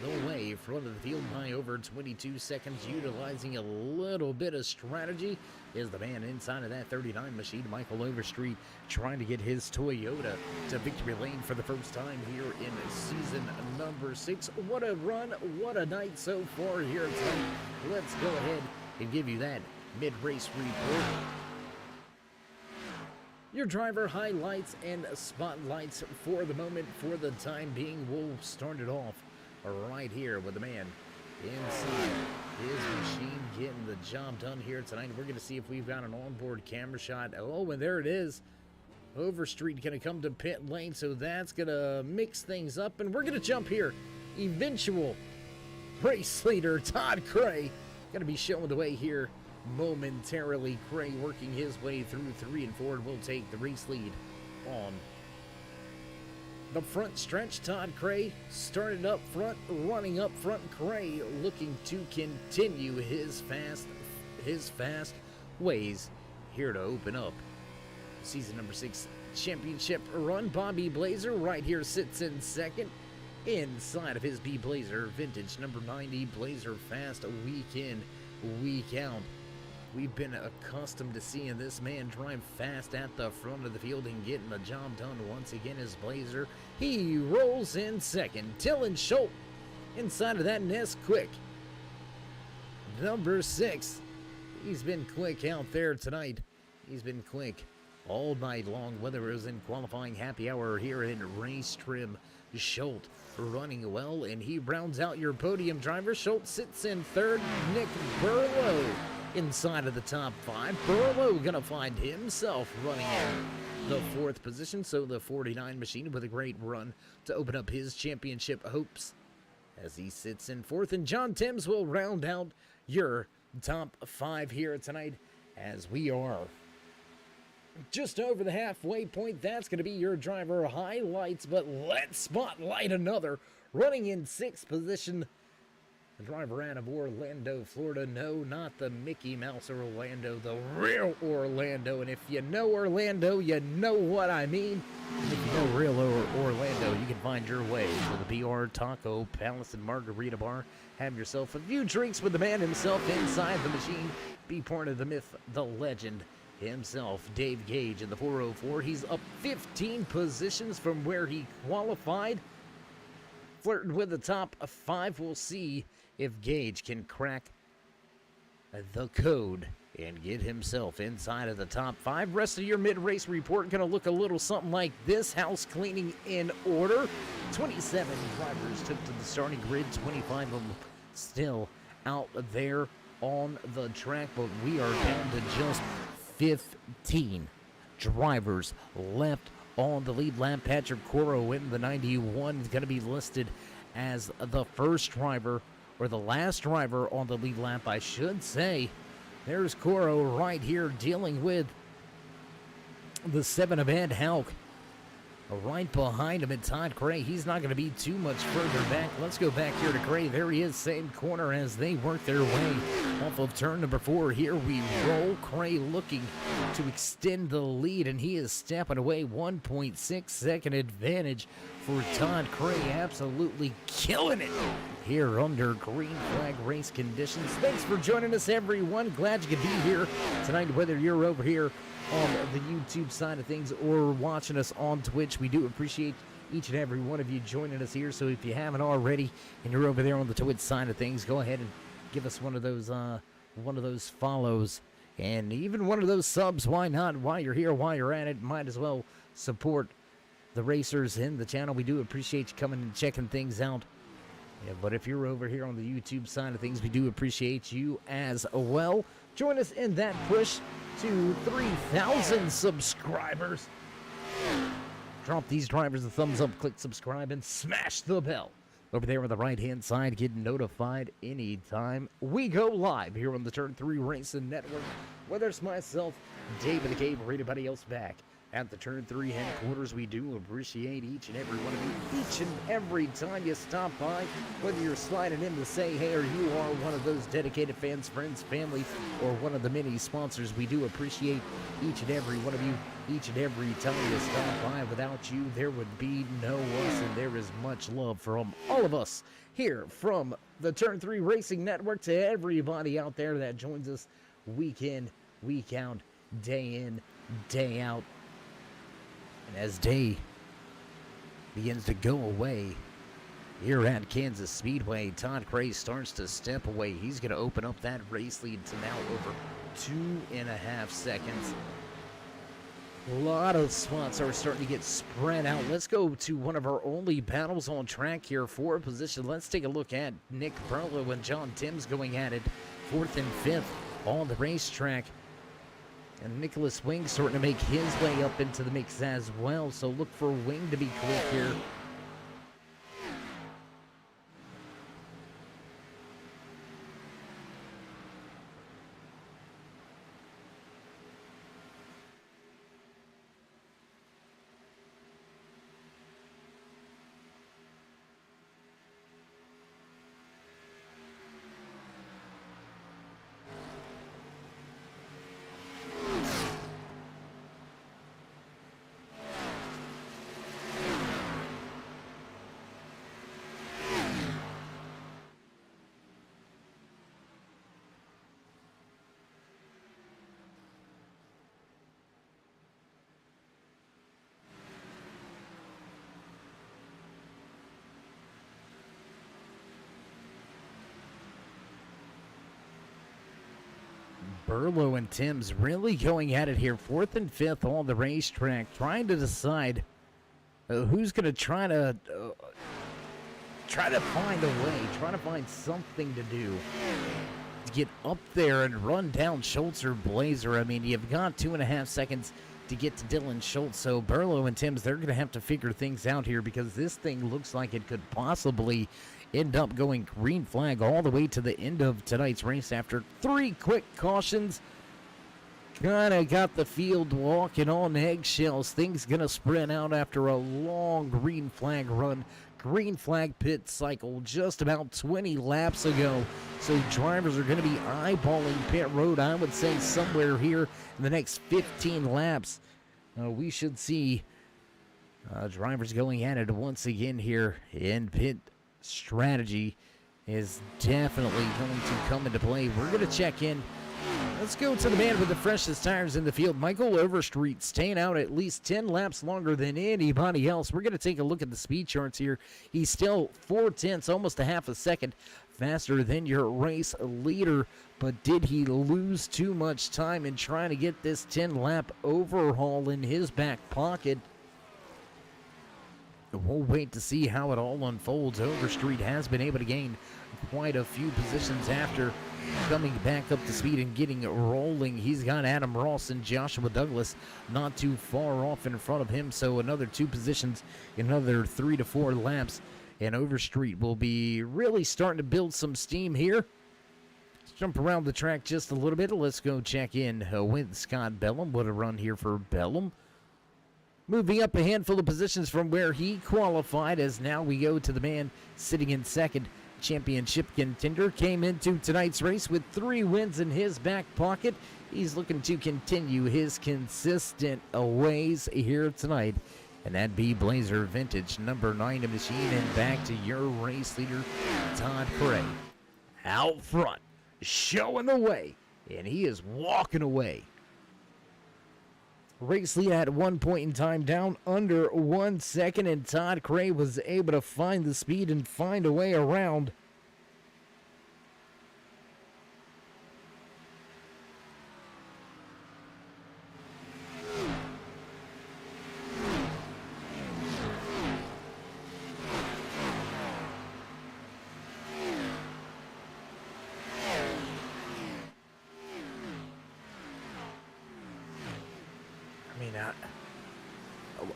the way front of the field by over 22 seconds, utilizing a little bit of strategy, is the man inside of that 39 machine, Michael Overstreet, trying to get his Toyota to victory lane for the first time here in season number 6. What a run, what a night so far here tonight. Let's go ahead and give you that mid-race report. Your driver highlights and spotlights for the moment. For the time being, we'll start it off right here with the man inside his machine getting the job done here tonight. We're going to see if we've got an onboard camera shot. Oh, and there it is. Overstreet going to come to pit lane, so that's going to mix things up. And we're going to jump here. Eventual race leader Todd Cray going to be showing the way here momentarily. Cray working his way through 3 and 4 will take the race lead on the front stretch. Todd Cray started up front, running up front. Cray looking to continue his fast ways here to open up season number 6 championship run. Bobby Blazer right here sits in second inside of his B Blazer vintage number 90. Blazer fast week in, week out. We've been accustomed to seeing this man drive fast at the front of the field and getting the job done once again as Blazer. He rolls in second. Dylan Schultz inside of that nest quick. Number 6. He's been quick out there tonight. He's been quick all night long, whether it was in qualifying, happy hour, or here in race trim. Schultz running well, and he rounds out your podium driver. Schultz sits in third. Nick Burlow inside of the top 5. Burlow gonna find himself running in the 4th position, so the 49 machine with a great run to open up his championship hopes as he sits in 4th. And John Timms will round out your top 5 here tonight as we are just over the halfway point. That's going to be your driver highlights, but let's spotlight another running in 6th position. The driver out of Orlando, Florida. No, not the Mickey Mouse Orlando, the real Orlando. And if you know Orlando, you know what I mean. And if you know real Orlando, you can find your way to the BR Taco Palace and Margarita Bar. Have yourself a few drinks with the man himself inside the machine. Be part of the myth, the legend himself, Dave Gage in the 404. He's up 15 positions from where he qualified. Flirting with the top 5. We'll see if Gage can crack the code and get himself inside of the top 5. Rest of your mid-race report going to look a little something like this. House cleaning in order. 27 drivers took to the starting grid. 25 of them still out there on the track, but we are down to just 15 drivers left on the lead lap. Patrick Coro in the 91 is going to be listed as the first driver, or the last driver on the lead lap, I should say. There's Coro right here dealing with the 7 of Ed Hauck. Right behind him at Todd Cray. He's not going to be too much further back. Let's go back here to Cray. There he is, same corner as they work their way off of turn number 4. Here we roll. Cray looking to extend the lead, and he is stepping away. 1.6 second advantage for Todd Cray. Absolutely killing it here under green flag race conditions. Thanks for joining us, everyone. Glad you could be here tonight, whether you're over here on the YouTube side of things or watching us on Twitch. We do appreciate each and every one of you joining us here. So if you haven't already and you're over there on the Twitch side of things, go ahead and give us one of those follows and even one of those subs. Why not? While you're here, while you're at it, might as well support the racers in the channel. We do appreciate you coming and checking things out. Yeah, but if you're over here on the YouTube side of things, we do appreciate you as well. Join us in that push to 3,000 subscribers. Drop these drivers a thumbs up, click subscribe, and smash the bell over there on the right-hand side. Get notified anytime we go live here on the Turn 3 Racing Network. Whether it's myself, David the Cave, or anybody else back at the Turn 3 headquarters. We do appreciate each and every one of you, each and every time you stop by, whether you're sliding in to say hey or you are one of those dedicated fans, friends, family, or one of the many sponsors. We do appreciate each and every one of you, each and every time you stop by. Without you, there would be no us, and there is much love from all of us here from the Turn 3 Racing Network to everybody out there that joins us week in, week out, day in, day out. And as day begins to go away here at Kansas Speedway, Todd Gray starts to step away. He's going to open up that race lead to now over 2.5 seconds. A lot of spots are starting to get spread out. Let's go to one of our only battles on track here for position. Let's take a look at Nick Burlow and John Timms going at it 4th and 5th on the racetrack. And Nicholas Wing starting to make his way up into the mix as well. So look for Wing to be quick here. Burlow and Timms really going at it here. 4th and 5th on the racetrack, trying to decide who's going to try to find a way, trying to find something to do to get up there and run down Schultz or Blazer. I mean, you've got 2.5 seconds to get to Dylan Schultz, so Burlow and Timms, they're going to have to figure things out here because this thing looks like it could possibly end up going green flag all the way to the end of tonight's race after 3 quick cautions. Kind of got the field walking on eggshells. Things going to spread out after a long green flag run. Green flag pit cycle just about 20 laps ago. So drivers are going to be eyeballing pit road, I would say, somewhere here in the next 15 laps. We should see drivers going at it once again here in pit. Strategy is definitely going to come into play. We're going to check in. Let's go to the man with the freshest tires in the field, Michael Overstreet, staying out at least 10 laps longer than anybody else. We're going to take a look at the speed charts here. He's still 4/10, almost a half a second faster than your race leader, but did he lose too much time in trying to get this 10-lap overhaul in his back pocket? We'll wait to see how it all unfolds. Overstreet has been able to gain quite a few positions after coming back up to speed and getting rolling. He's got Adam Ross and Joshua Douglas not too far off in front of him, so another 2 positions, another 3 to 4 laps, and Overstreet will be really starting to build some steam here. Let's jump around the track just a little bit. Let's go check in with Scott Bellum. What a run here for Bellum. Moving up a handful of positions from where he qualified, as now we go to the man sitting in second. Championship contender came into tonight's race with 3 wins in his back pocket. He's looking to continue his consistent ways here tonight. And that'd be Blazer Vintage, number 9 of machine. And back to your race leader, Todd Gray. Out front, showing the way. And he is walking away. Race lead at one point in time down under 1 second, and Todd Gray was able to find the speed and find a way around.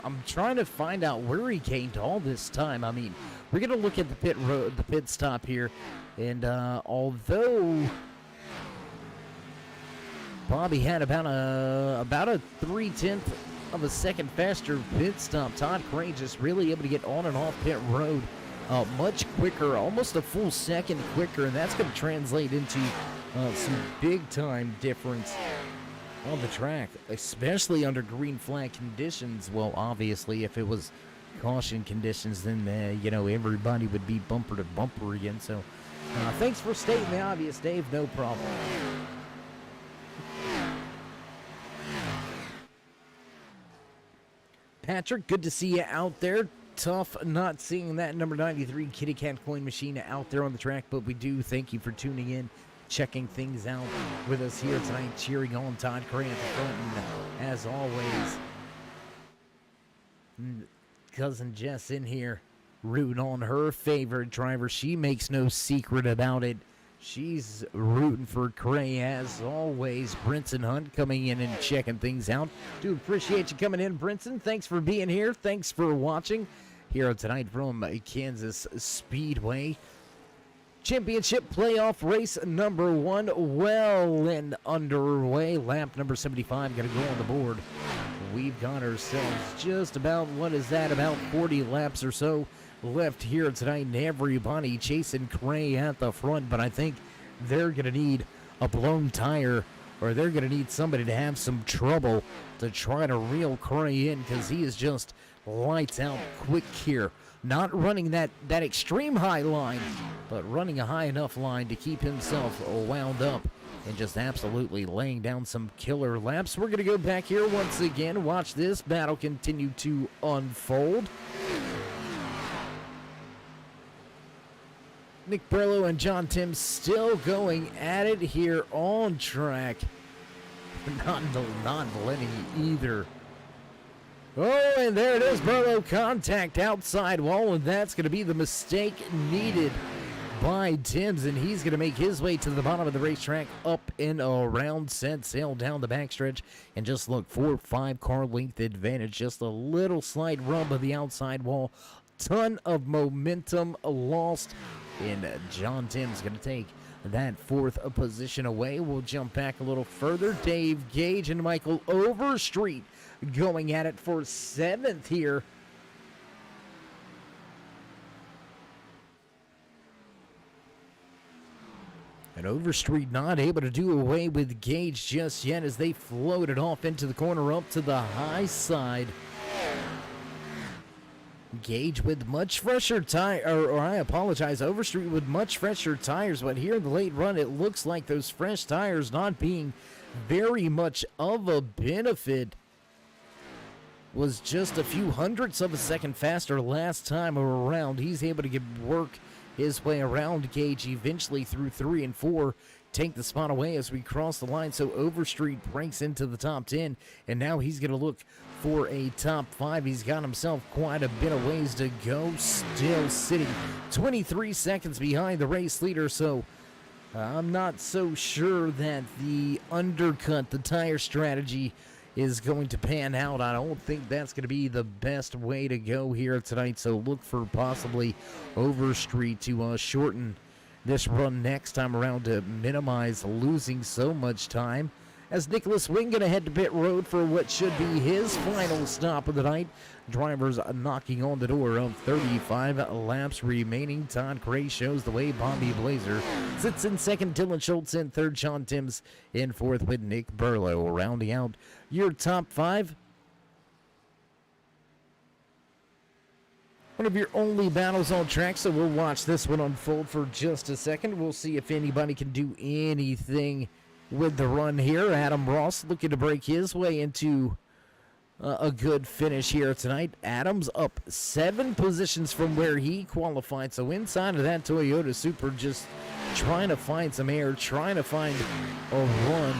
I'm trying to find out where he gained all this time. I mean, we're going to look at the pit road, the pit stop here. And although Bobby had about a 3/10 of a second faster pit stop. Todd Gray just really able to get on and off pit road much quicker, almost a full second quicker, and that's going to translate into some big-time difference on the track, especially under green flag conditions. Well, obviously, if it was caution conditions, then, everybody would be bumper to bumper again. So, thanks for stating the obvious, Dave. No problem. Patrick, good to see you out there. Tough not seeing that number 93 Kitty Cat coin machine out there on the track, but we do thank you for tuning in, checking things out with us here tonight, cheering on Todd Gray at the front, and as always, cousin Jess in here rooting on her favorite driver. She makes no secret about it. She's rooting for Gray as always. Brinson Hunt coming in and checking things out. Do appreciate you coming in, Brinson. Thanks for being here. Thanks for watching here tonight from Kansas Speedway. Championship playoff race number 1 well and underway. Lap number 75 going to go on the board. We've got ourselves just about, about 40 laps or so left here tonight, and everybody chasing Gray at the front, but I think they're going to need a blown tire, or they're going to need somebody to have some trouble to try to reel Gray in, because he is just lights out quick here. Not running that extreme high line, but running a high enough line to keep himself wound up and just absolutely laying down some killer laps. We're going to go back here once again, watch this battle continue to unfold. Nick Burlow and John Tim still going at it here on track. Not letting either. Oh, and there it is, Burlow contact outside wall, and that's going to be the mistake needed by Timms, and he's going to make his way to the bottom of the racetrack, up and around, set sail down the backstretch, and just look, 4-5 car length advantage, just a little slight rub of the outside wall, ton of momentum lost. And John Timms going to take that 4th position away. We'll jump back a little further. Dave Gage and Michael Overstreet going at it for 7th here. And Overstreet not able to do away with Gage just yet as they floated off into the corner up to the high side. Gage with much fresher Overstreet with much fresher tires, but here in the late run, it looks like those fresh tires not being very much of a benefit. Was just a few hundredths of a second faster last time around. He's able to get work his way around Gage eventually through 3 and 4. Take the spot away as we cross the line, so Overstreet breaks into the top 10, and now he's going to look for a top 5. He's got himself quite a bit of ways to go, still sitting 23 seconds behind the race leader, so I'm not so sure that the undercut, the tire strategy, is going to pan out. I don't think that's going to be the best way to go here tonight, so look for possibly Overstreet to shorten this run next time around to minimize losing so much time. As Nicholas Wing going to head to pit road for what should be his final stop of the night. Drivers knocking on the door of 35 laps remaining. Todd Gray shows the way. Bobby Blazer sits in second. Dylan Schultz in third. Sean Timms in fourth with Nick Burlow rounding out your top 5. One of your only battles on track, so we'll watch this one unfold for just a second. We'll see if anybody can do anything with the run here. Adam Ross looking to break his way into a good finish here tonight. Adams up 7 positions from where he qualified, so inside of that Toyota Supra, just trying to find some air, trying to find a run,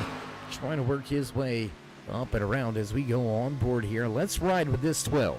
trying to work his way up and around as we go on board here. Let's ride with this 12.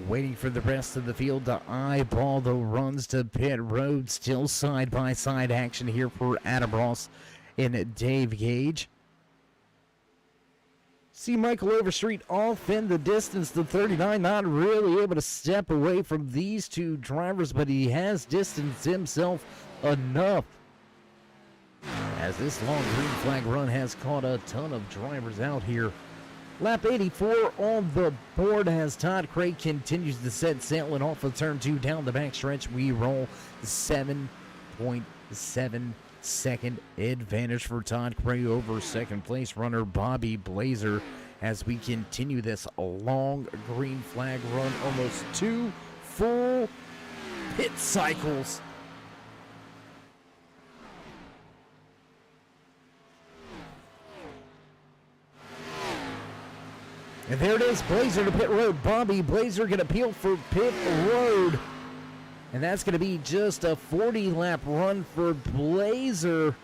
Waiting for the rest of the field to eyeball the runs to pit road. Still side-by-side action here for Adam Ross and Dave Gage. See Michael Overstreet off in the distance. The 39 not really able to step away from these two drivers, but he has distanced himself enough. As this long green flag run has caught a ton of drivers out here. Lap 84 on the board as Todd Craig continues to set sail and off of turn 2 down the backstretch. We roll 7.7 second advantage for Todd Craig over second place runner Bobby Blazer as we continue this long green flag run. Almost 2 full pit cycles. And there it is, Blazer to pit road. Bobby Blazer going to peel for pit road. And that's going to be just a 40-lap run for Blazer.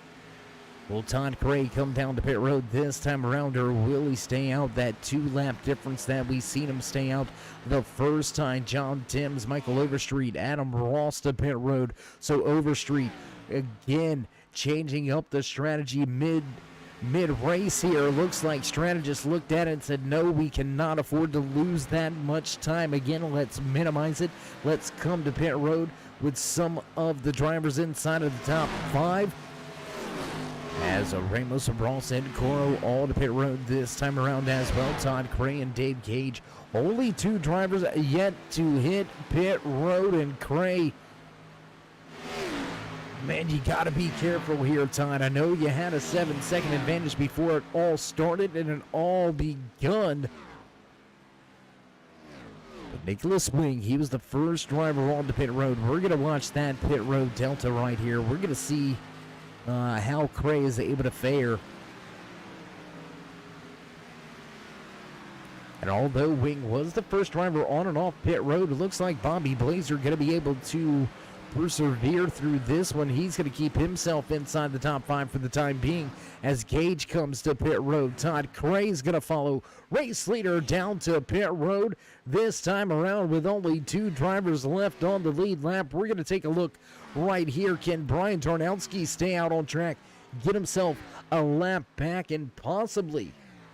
Will Todd Craig come down to pit road this time around, or will he stay out? That 2-lap difference that we seen him stay out the first time. John Timms, Michael Overstreet, Adam Ross to pit road. So Overstreet again changing up the strategy mid-race here. Looks like strategists looked at it and said, no, we cannot afford to lose that much time. Again, let's minimize it. Let's come to pit road with some of the drivers inside of the top 5. As Ramos, Ross, and Coro all to pit road this time around as well. Todd Cray and Dave Gage, only 2 drivers yet to hit pit road, and Cray, man, you got to be careful here, Todd. I know you had a 7-second advantage before it all started and it all begun. But Nicholas Wing, he was the first driver on the pit road. We're going to watch that pit road delta right here. We're going to see how Cray is able to fare. And although Wing was the first driver on and off pit road, it looks like Bobby Blazer going to be able to persevere through this one. He's going to keep himself inside the top 5 for the time being as Gage comes to pit road. Todd Cray's going to follow race leader down to pit road this time around with only 2 drivers left on the lead lap. We're going to take a look right here. Can Brian Tarnowski stay out on track, get himself a lap back, and possibly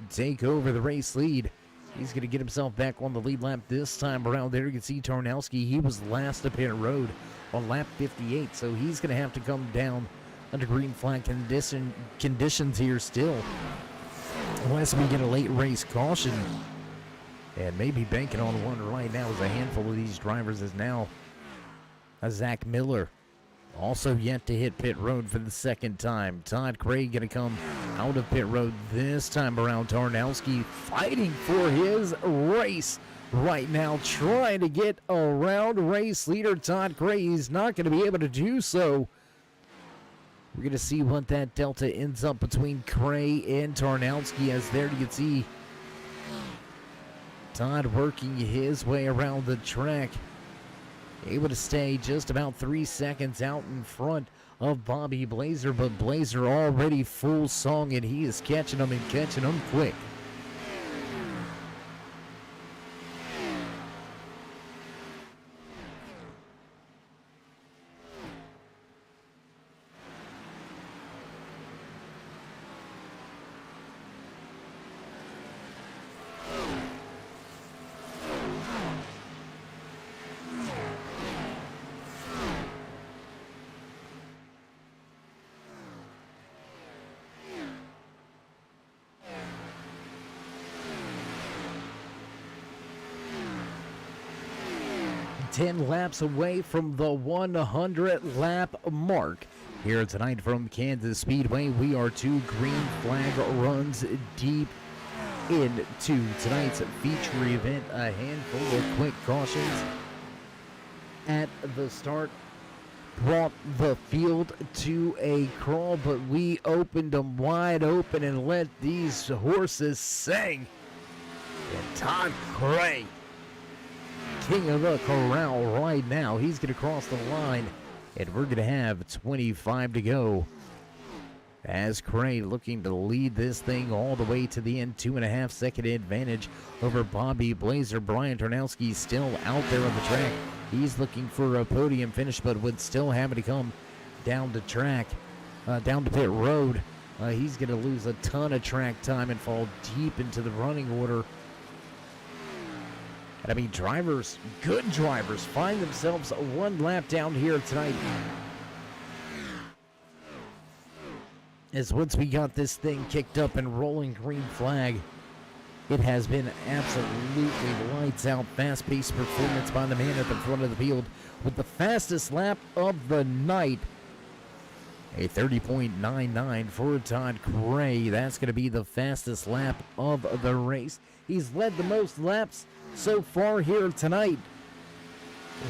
take over the race lead? He's going to get himself back on the lead lap this time around. There you can see Tarnowski. He was last to pit road on lap 58, so he's going to have to come down under green flag conditions here still, unless we get a late race caution. And maybe banking on one right now is a handful of these drivers is now a Zach Miller, also yet to hit pit road for the second time. Todd Craig going to come out of pit road this time around. Tarnowski fighting for his race right now, trying to get around race leader Todd Craig. He's not going to be able to do so. We're going to see what that delta ends up between Cray and Tarnowski, as there you can see Todd working his way around the track, able to stay just about 3 seconds out in front of Bobby Blazer, but Blazer already full song, and he is catching them and catching them quick. Ten laps away from the 100 lap mark here tonight from Kansas Speedway. We are 2 green flag runs deep into tonight's feature event. A handful of quick cautions at the start brought the field to a crawl, but we opened them wide open and let these horses sing. And Todd Cray, king of the corral right now, he's going to cross the line, and we're going to have 25 to go as Cray looking to lead this thing all the way to the end. 2.5 second advantage over Bobby Blazer. Brian Tarnowski still out there on the track. He's looking for a podium finish, but would still have to come down the track, down to pit road. He's going to lose a ton of track time and fall deep into the running order. And I mean, drivers, good drivers, find themselves one lap down here tonight. As once we got this thing kicked up and rolling green flag, it has been absolutely lights out, fast-paced performance by the man at the front of the field with the fastest lap of the night. A 30.99 for Todd Cray. That's going to be the fastest lap of the race. He's led the most laps so far here tonight.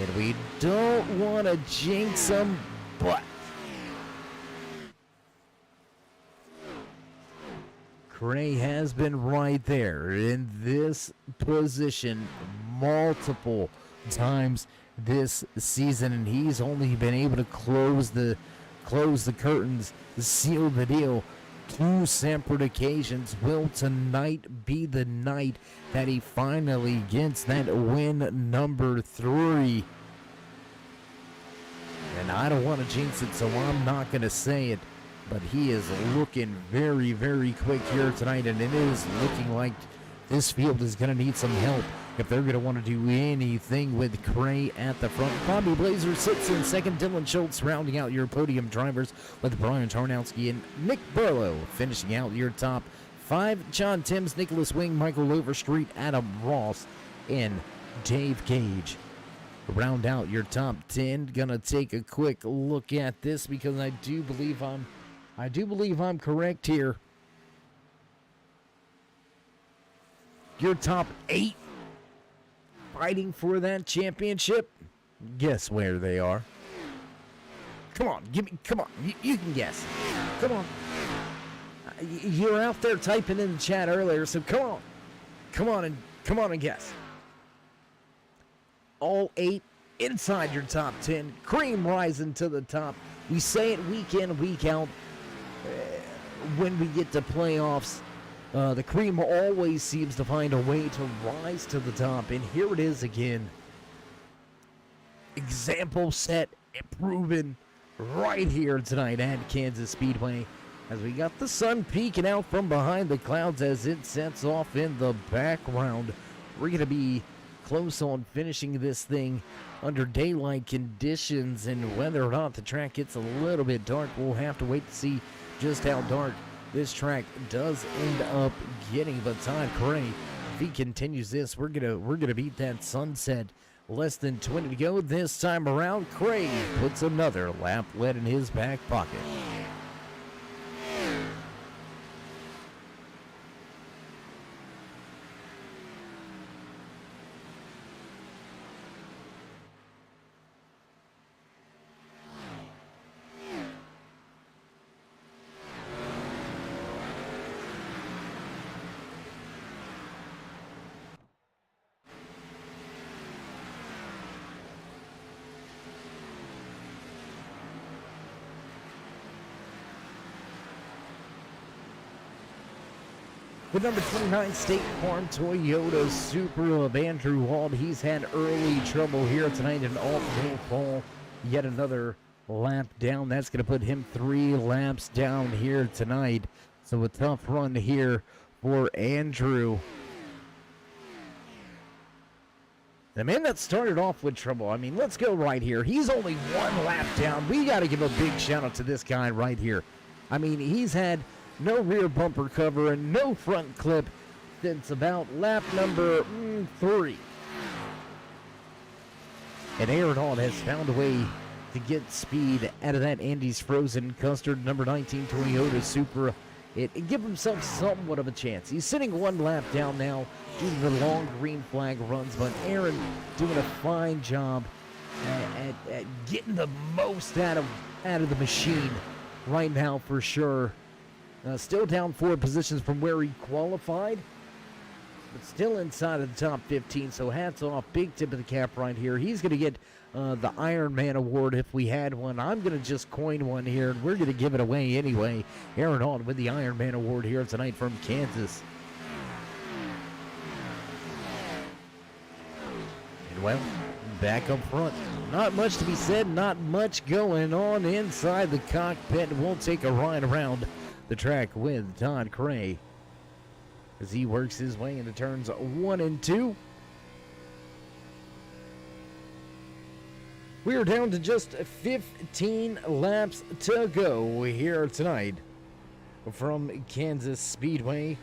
And we don't want to jinx him, but Cray has been right there in this position multiple times this season, and he's only been able to close the curtains, seal the deal 2 separate occasions. Will tonight be the night that he finally gets that win number 3? And I don't want to jinx it, so I'm not going to say it. But he is looking very, very quick here tonight, and it is looking like this field is going to need some help if they're going to want to do anything with Cray at the front. Bobby Blazer sits in second. Dylan Schultz rounding out your podium drivers with Brian Tarnowski and Nick Burlow finishing out your top 5. John Timms, Nicholas Wing, Michael Overstreet, Adam Ross, and Dave Gage round out your top 10. Gonna take a quick look at this because I do believe I'm correct here. Your top 8 fighting for that championship. Guess where they are. Come on, come on. You can guess. Come on. You were out there typing in the chat earlier, so come on and guess. All 8 inside your top 10. Cream rising to the top. We say it week in, week out. When we get to playoffs, the cream always seems to find a way to rise to the top, and here it is again. Example set and proven right here tonight at Kansas Speedway, as we got the sun peeking out from behind the clouds as it sets off in the background. We're going to be close on finishing this thing under daylight conditions, and whether or not the track gets a little bit dark, we'll have to wait to see just how dark this track does end up getting. But Todd Cray, if he continues this, we're gonna beat that sunset. Less than 20 to go this time around. Cray puts another lap lead in his back pocket. The number 29 State Farm Toyota Supra of Andrew Wald. He's had early trouble here tonight in alt-hill fall. Yet another lap down. That's going to put him 3 laps down here tonight. So a tough run here for Andrew. The man that started off with trouble, I mean, let's go right here. He's only 1 lap down. We got to give a big shout out to this guy right here. I mean, he's had no rear bumper cover and no front clip since about lap number 3. And Aaron Hall has found a way to get speed out of that Andy's Frozen Custard number 19 Toyota Supra. It give himself somewhat of a chance. He's sitting 1 lap down now due to the long green flag runs, but Aaron doing a fine job at getting the most out of the machine right now for sure. Still down 4 positions from where he qualified. but still inside of the top 15. So hats off, big tip of the cap right here. He's going to get the Iron Man award if we had one. I'm going to just coin one here, and we're going to give it away anyway. Aaron on with the Iron Man award here tonight from Kansas. And well, back up front. Not much to be said, not much going on inside the cockpit. We'll take a ride around the track with Todd Cray as he works his way into turns 1 and 2. We are down to just 15 laps to go here tonight from Kansas Speedway.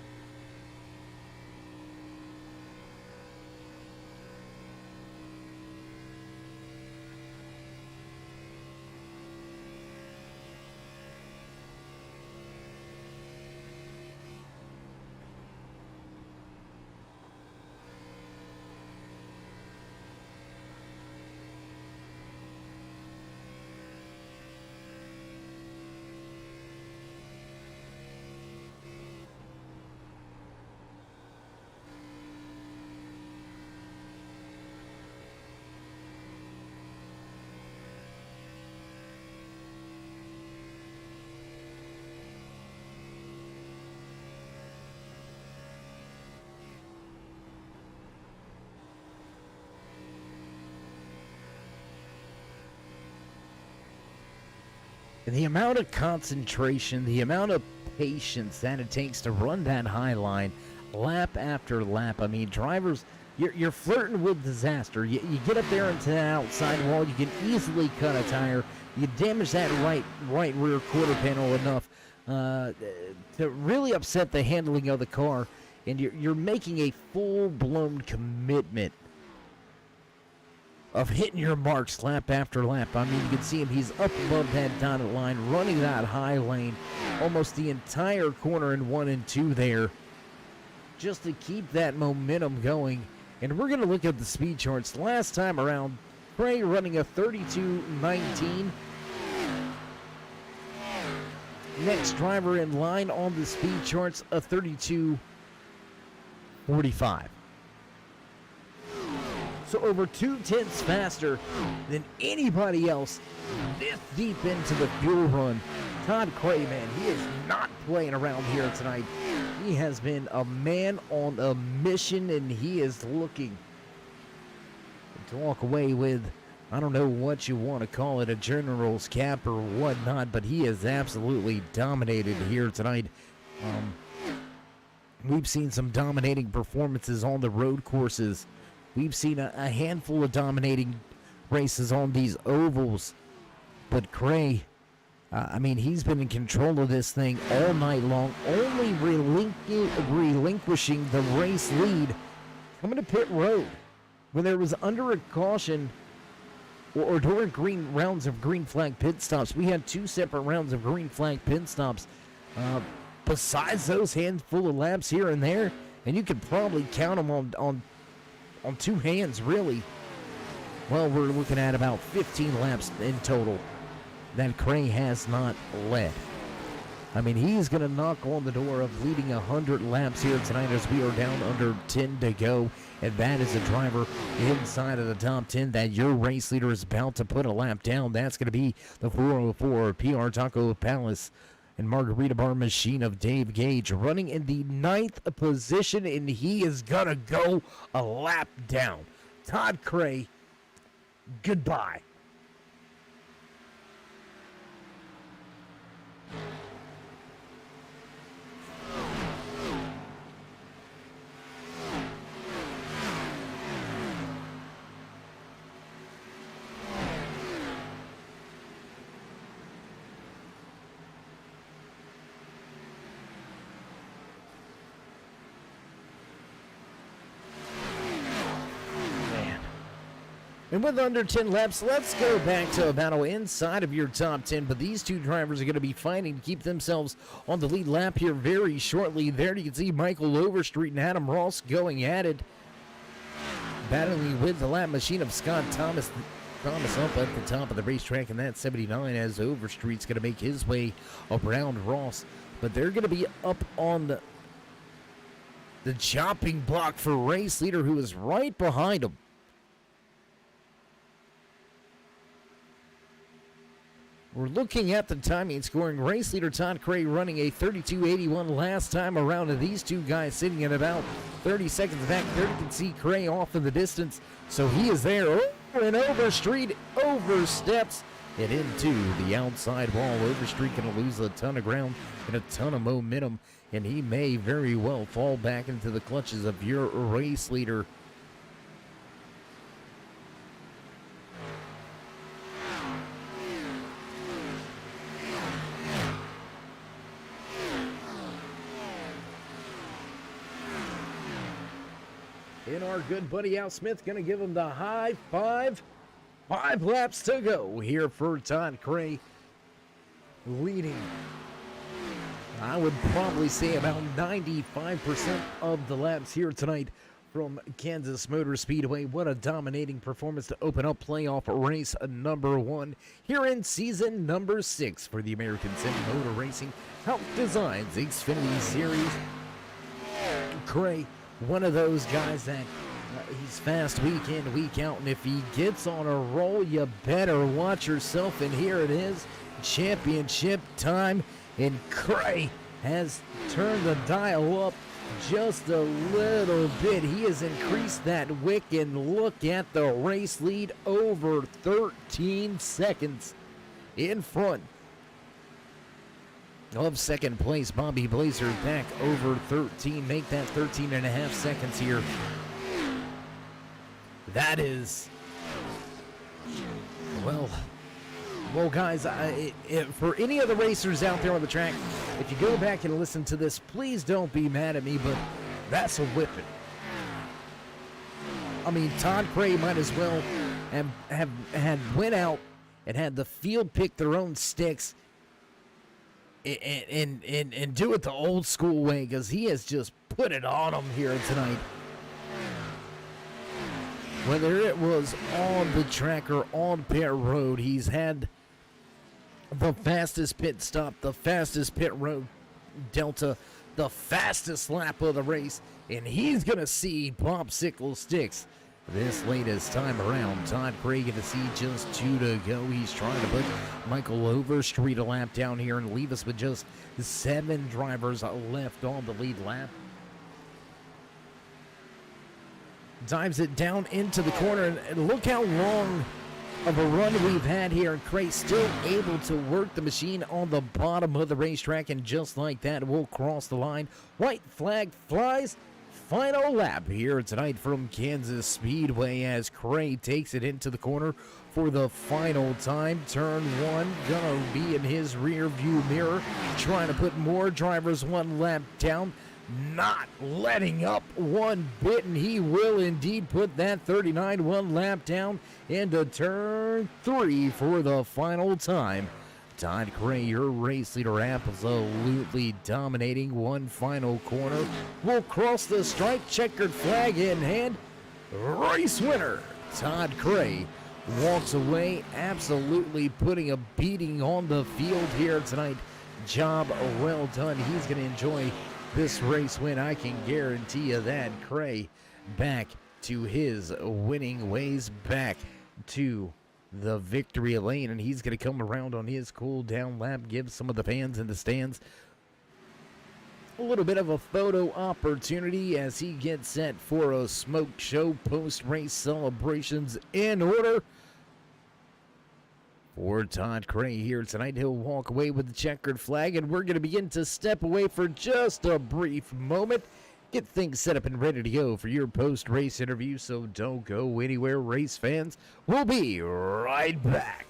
And the amount of concentration, the amount of patience that it takes to run that high line lap after lap. I mean, drivers, you're flirting with disaster. You get up there into that outside wall, you can easily cut a tire. You damage that right rear quarter panel enough to really upset the handling of the car. And you're making a full-blown commitment of hitting your marks lap after lap. I mean, you can see him. He's up above that dotted line, running that high lane almost the entire corner in 1 and 2 there, just to keep that momentum going. And we're going to look at the speed charts. Last time around, Cray running a 32.19. Next driver in line on the speed charts, a 32.45. So over 2/10 faster than anybody else this deep into the fuel run. Todd Cray, man, he is not playing around here tonight. He has been a man on a mission, and he is looking to walk away with, I don't know what you want to call it, a general's cap or whatnot, but he has absolutely dominated here tonight. We've seen some dominating performances on the road courses. We've seen a handful of dominating races on these ovals. But Cray, I mean, he's been in control of this thing all night long, only relinquishing the race lead coming to pit road when there was under a caution or during rounds of green flag pit stops. We had 2 separate rounds of green flag pit stops. Besides those handful of laps here and there, and you could probably count them on 2 hands, really. Well, we're looking at about 15 laps in total that Cray has not led. I mean, he's going to knock on the door of leading 100 laps here tonight as we are down under 10 to go. And that is a driver inside of the top 10 that your race leader is about to put a lap down. That's going to be the 404 PR Taco Palace and Margarita Bar Machine of Dave Gage, running in the 9th position, and he is going to go a lap down. Todd Cray, goodbye. And with under 10 laps, let's go back to a battle inside of your top 10. But these 2 drivers are going to be fighting to keep themselves on the lead lap here very shortly. There you can see Michael Overstreet and Adam Ross going at it, battling with the lap machine of Scott Thomas. Thomas up at the top of the racetrack, and that's 79 as Overstreet's going to make his way around Ross. But they're going to be up on The chopping block for race leader, who is right behind him. We're looking at the timing scoring. Race leader Todd Cray running a 32.81 last time around, and these two guys sitting at about 30 seconds back. There you can see Cray off in the distance, so he is there. Over and Overstreet oversteps it into the outside wall. Overstreet going to lose a ton of ground and a ton of momentum, and he may very well fall back into the clutches of your race leader. And our good buddy Al Smith going to give him the high five. 5 laps to go here for Todd Cray, leading, I would probably say, about 95% of the laps here tonight from Kansas Motor Speedway. What a dominating performance to open up playoff race number 1 here in season number 6 for the American Sim Motor Racing Hauck Designs Xfinitty Series. Cray, one of those guys that he's fast week in, week out, and if he gets on a roll, you better watch yourself. And here it is, championship time, and Cray has turned the dial up just a little bit. He has increased that wick, and look at the race lead, over 13 seconds in front of second place. Bobby Blazer back over 13, make that 13 and a half seconds here. That is, well guys, for any of the racers out there on the track, if you go back and listen to this, please don't be mad at me, but that's a whipping. I mean, Todd Cray might as well have went out and had the field pick their own sticks and do it the old school way, because he has just put it on them here tonight. Whether it was on the track or on pit road, he's had the fastest pit stop, the fastest pit road delta, the fastest lap of the race, and he's going to see popsicle sticks this latest time around. Todd Cray going to see just 2 to go. He's trying to put Michael Overstreet a lap down here and leave us with just 7 drivers left on the lead lap. Dives it down into the corner, and look how long of a run we've had here. And Cray still able to work the machine on the bottom of the racetrack, and just like that, we'll cross the line. White flag flies. Final lap here tonight from Kansas Speedway as Cray takes it into the corner for the final time. Turn 1 gonna be in his rear view mirror, trying to put more drivers 1 lap down. Not letting up one bit, and he will indeed put that 39 1 lap down into turn 3 for the final time. Todd Cray, your race leader, absolutely dominating. 1 final corner. We'll cross the stripe, checkered flag in hand. Race winner, Todd Cray, walks away, absolutely putting a beating on the field here tonight. Job well done. He's going to enjoy this race win, I can guarantee you that. Cray back to his winning ways, back to the victory lane, and he's going to come around on his cool down lap, give some of the fans in the stands a little bit of a photo opportunity as he gets set for a smoke show. Post-race celebrations in order for Todd Cray here tonight. He'll walk away with the checkered flag, and we're going to begin to step away for just a brief moment. Get things set up and ready to go for your post-race interview, so don't go anywhere, race fans. We'll be right back.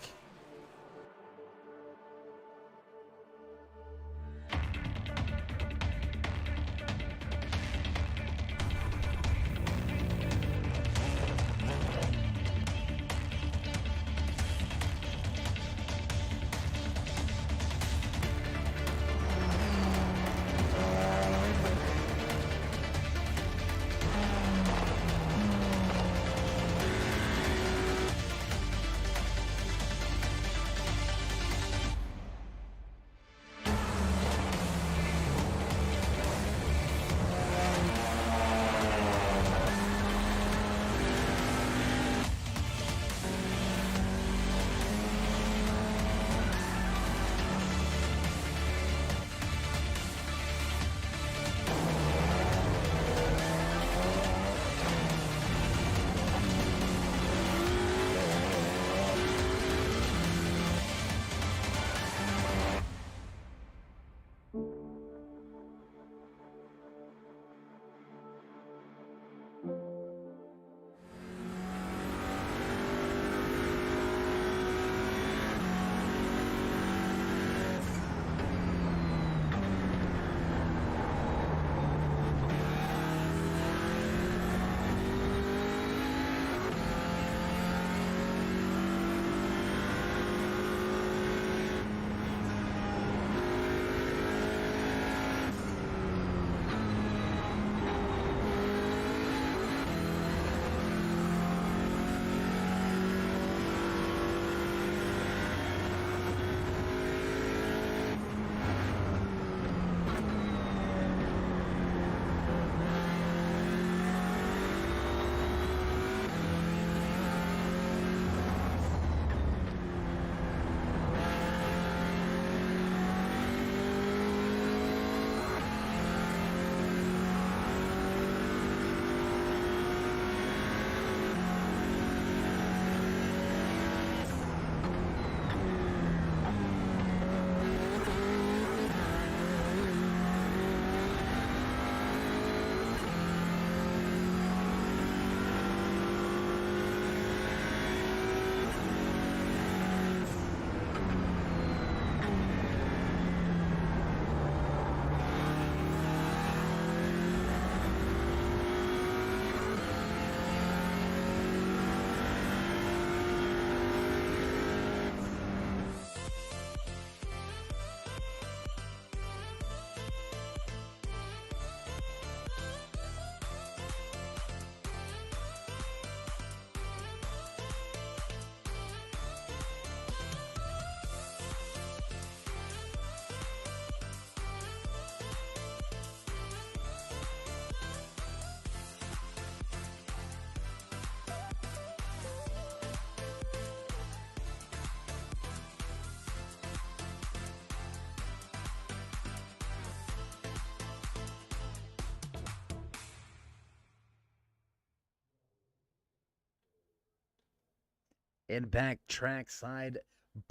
and back trackside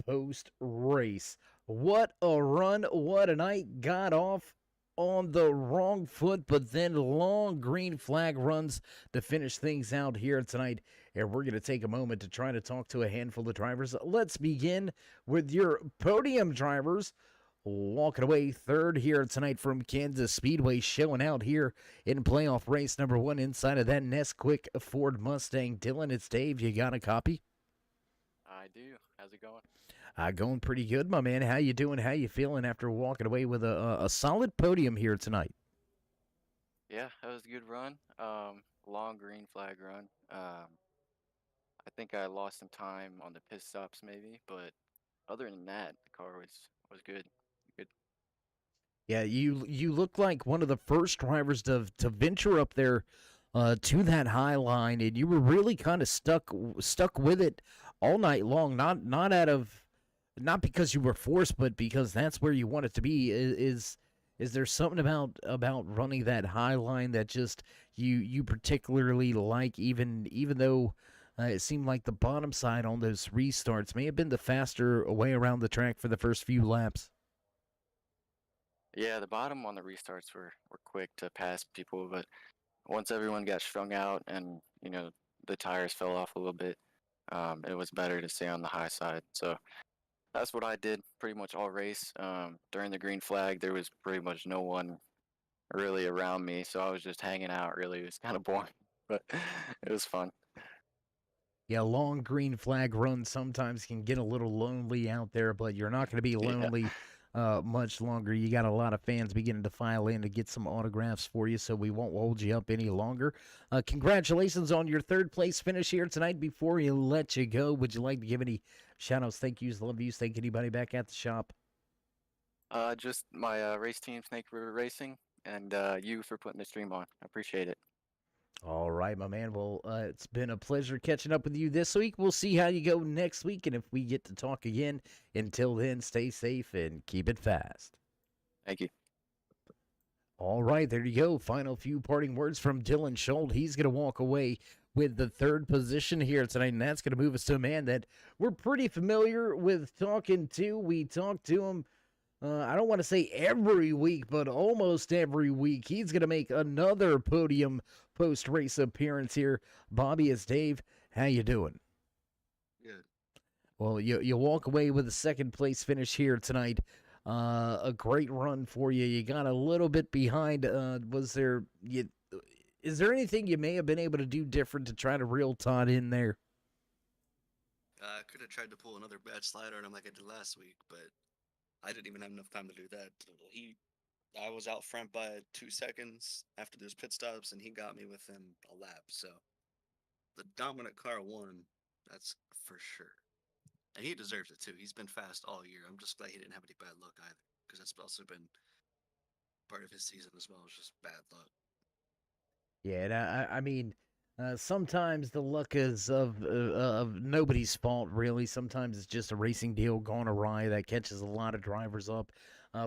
post race. What a run, what a night. Got off on the wrong foot, but then long green flag runs to finish things out here tonight. And we're going to take a moment to try to talk to a handful of drivers. Let's begin with your podium drivers. Walking away third here tonight from Kansas Speedway, showing out here in playoff race number 1 inside of that Nesquik Ford Mustang. Dylan, it's Dave. You got a copy? I do. How's it going? Going pretty good, my man. How you doing? How you feeling after walking away with a solid podium here tonight? Yeah, that was a good run. Long green flag run. I think I lost some time on the pit stops maybe, but other than that, the car was good. Good. Yeah, you look like one of the first drivers to venture up there to that high line, and you were really kind of stuck with it all night long. Not because you were forced, but because that's where you want it to be. Is there something about running that high line that just you particularly like, even though it seemed like the bottom side on those restarts may have been the faster way around the track for the first few laps? Yeah, the bottom on the restarts were quick to pass people, but once everyone got strung out and, the tires fell off a little bit, it was better to stay on the high side. So that's what I did pretty much all race. During the green flag, there was pretty much no one really around me, so I was just hanging out. Really, it was kind of boring, but it was fun. Yeah, long green flag runs sometimes can get a little lonely out there, but you're not going to be Yeah. lonely much longer. You got a lot of fans beginning to file in to get some autographs for you, so we won't hold you up any longer. Congratulations on your third place finish here tonight. Before you let you go, would you like to give any shout outs, thank yous, love yous, thank anybody back at the shop? Just my race team, Snake River Racing, and you for putting the stream on. I appreciate it. All right, my man. Well, it's been a pleasure catching up with you this week. We'll see how you go next week, and if we get to talk again. Until then, stay safe and keep it fast. Thank you. All right, there you go. Final few parting words from Dylan Schultz. He's going to walk away with the third position here tonight, and that's going to move us to a man that we're pretty familiar with talking to. We talk to him, I don't want to say every week, but almost every week. He's going to make another podium post-race appearance here. Bobby, it's Dave. How you doing? Good. Well, you walk away with a second place finish here tonight. A great run for you. You got a little bit behind. Is there anything you may have been able to do different to try to reel Todd in there? I could have tried to pull another bad slider on him like I did last week, but I didn't even have enough time to do that. I was out front by 2 seconds after those pit stops, and he got me within a lap. So the dominant car won. That's for sure. And he deserves it too. He's been fast all year. I'm just glad he didn't have any bad luck either, because that's also been part of his season as well. It's just bad luck. Yeah, and I mean, sometimes the luck is of nobody's fault, really. Sometimes it's just a racing deal gone awry that catches a lot of drivers up.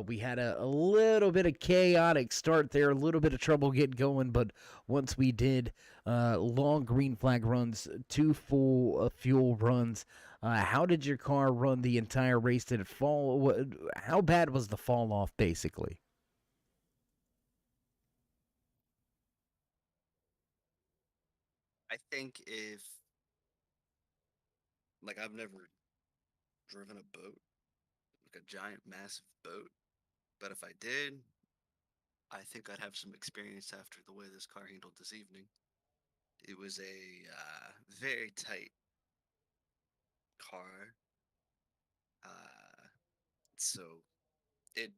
We had a little bit of chaotic start there, a little bit of trouble getting going, but once we did, long green flag runs, 2 full fuel runs. How did your car run the entire race? Did it fall? How bad was the fall off, basically? I think I've never driven a boat, like a giant, massive boat, but if I did, I think I'd have some experience after the way this car handled this evening. It was a very tight car, so it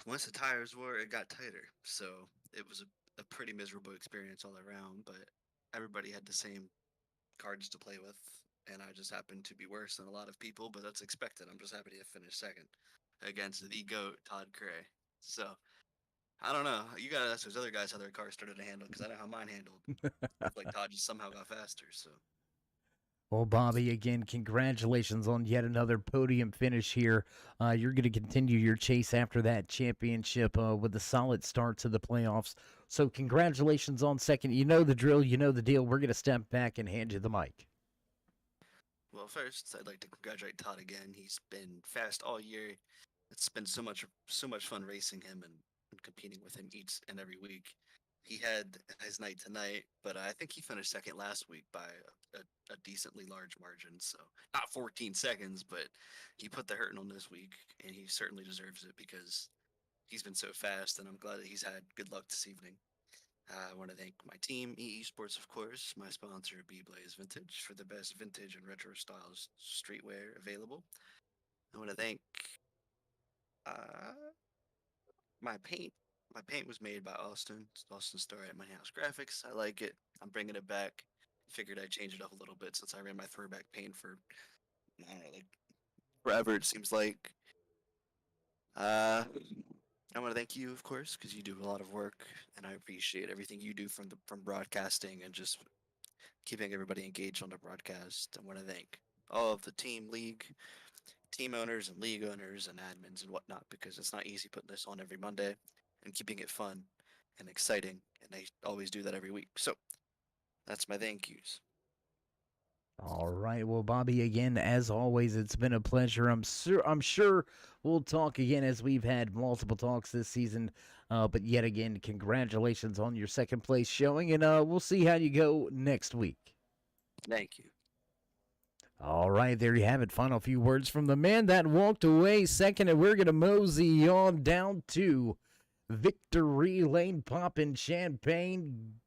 once the tires wore, it got tighter. So it was a pretty miserable experience all around. But everybody had the same cards to play with, and I just happened to be worse than a lot of people. But that's expected. I'm just happy to finish second against the GOAT Todd Cray. So I don't know. You gotta ask those other guys how their cars started to handle, because I know how mine handled. Like Todd just somehow got faster. So Well, Bobby, again, congratulations on yet another podium finish here. You're going to continue your chase after that championship with a solid start to the playoffs. So congratulations on second. You know the drill. You know the deal. We're going to step back and hand you the mic. Well, first, I'd like to congratulate Todd again. He's been fast all year. It's been so much fun racing him and competing with him each and every week. He had his night tonight, but I think he finished second last week by a decently large margin. So not 14 seconds, but he put the hurting on this week, and he certainly deserves it because he's been so fast. And I'm glad that he's had good luck this evening. I want to thank my team, EE Sports, of course, my sponsor, B Blaze Vintage, for the best vintage and retro styles streetwear available. I want to thank uh, my paint. My paint was made by Austin. It's Austin Star at My House Graphics. I like it. I'm bringing it back. Figured I'd change it up a little bit since I ran my throwback paint for, I don't know, like forever, it seems like. I want to thank you, of course, because you do a lot of work, and I appreciate everything you do from broadcasting and just keeping everybody engaged on the broadcast. I want to thank all of the team owners and league owners and admins and whatnot because it's not easy putting this on every Monday and keeping it fun and exciting, and they always do that every week. So that's my thank yous. All right. Well, Bobby, again, as always, it's been a pleasure. I'm sure we'll talk again as we've had multiple talks this season. But yet again, congratulations on your second place showing, and we'll see how you go next week. Thank you. All right, there you have it. Final few words from the man that walked away second, and we're gonna mosey on down to Victory Lane, popping champagne,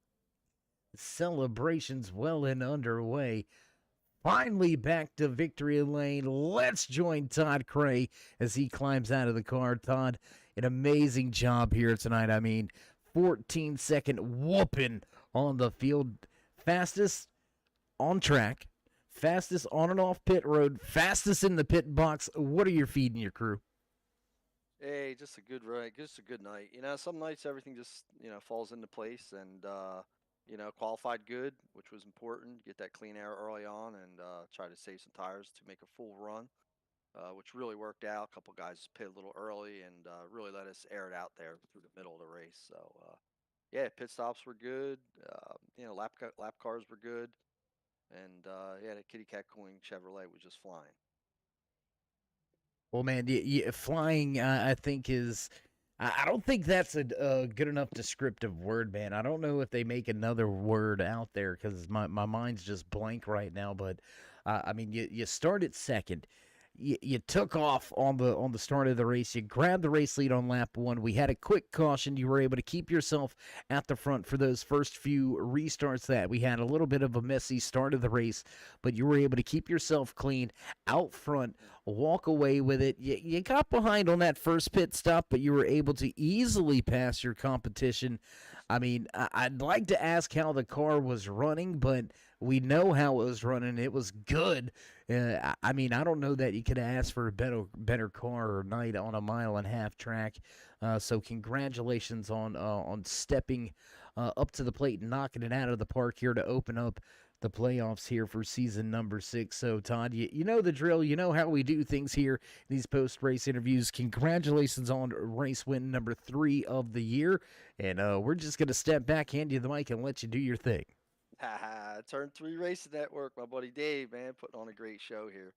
celebrations well and underway. Finally back to Victory Lane. Let's join Todd Cray as he climbs out of the car. Todd, an amazing job here tonight. I mean, 14-second whooping on the field. Fastest on track, fastest on and off pit road, fastest in the pit box. What are you feeding your crew? Hey, just a good ride, just a good night. Some nights everything just falls into place, and qualified good, which was important. Get that clean air early on, and try to save some tires to make a full run, which really worked out. A couple guys pit a little early, and really let us air it out there through the middle of the race. So yeah, pit stops were good. Lap cars were good, and yeah, the Kitty Cat Coin Chevrolet was just flying. Well, man, flying, I think is. I don't think that's a good enough descriptive word, man. I don't know if they make another word out there because my mind's just blank right now. But I mean, you started second. You took off on the start of the race. You grabbed the race lead on lap one. We had a quick caution. You were able to keep yourself at the front for those first few restarts. That we had a little bit of a messy start of the race, but you were able to keep yourself clean out front, walk away with it. You got behind on that first pit stop, but you were able to easily pass your competition. I mean, I'd like to ask how the car was running, but we know how it was running. It was good. I mean, I don't know that you could ask for a better car or night on a 1.5-mile track. So congratulations on stepping up to the plate and knocking it out of the park here to open up the playoffs here for season number 6. So, Todd, you know the drill. You know how we do things here, these post-race interviews. Congratulations on race win number 3 of the year. And we're just going to step back, hand you the mic, and let you do your thing. Turn 3 Racing Network, my buddy Dave, man, putting on a great show here.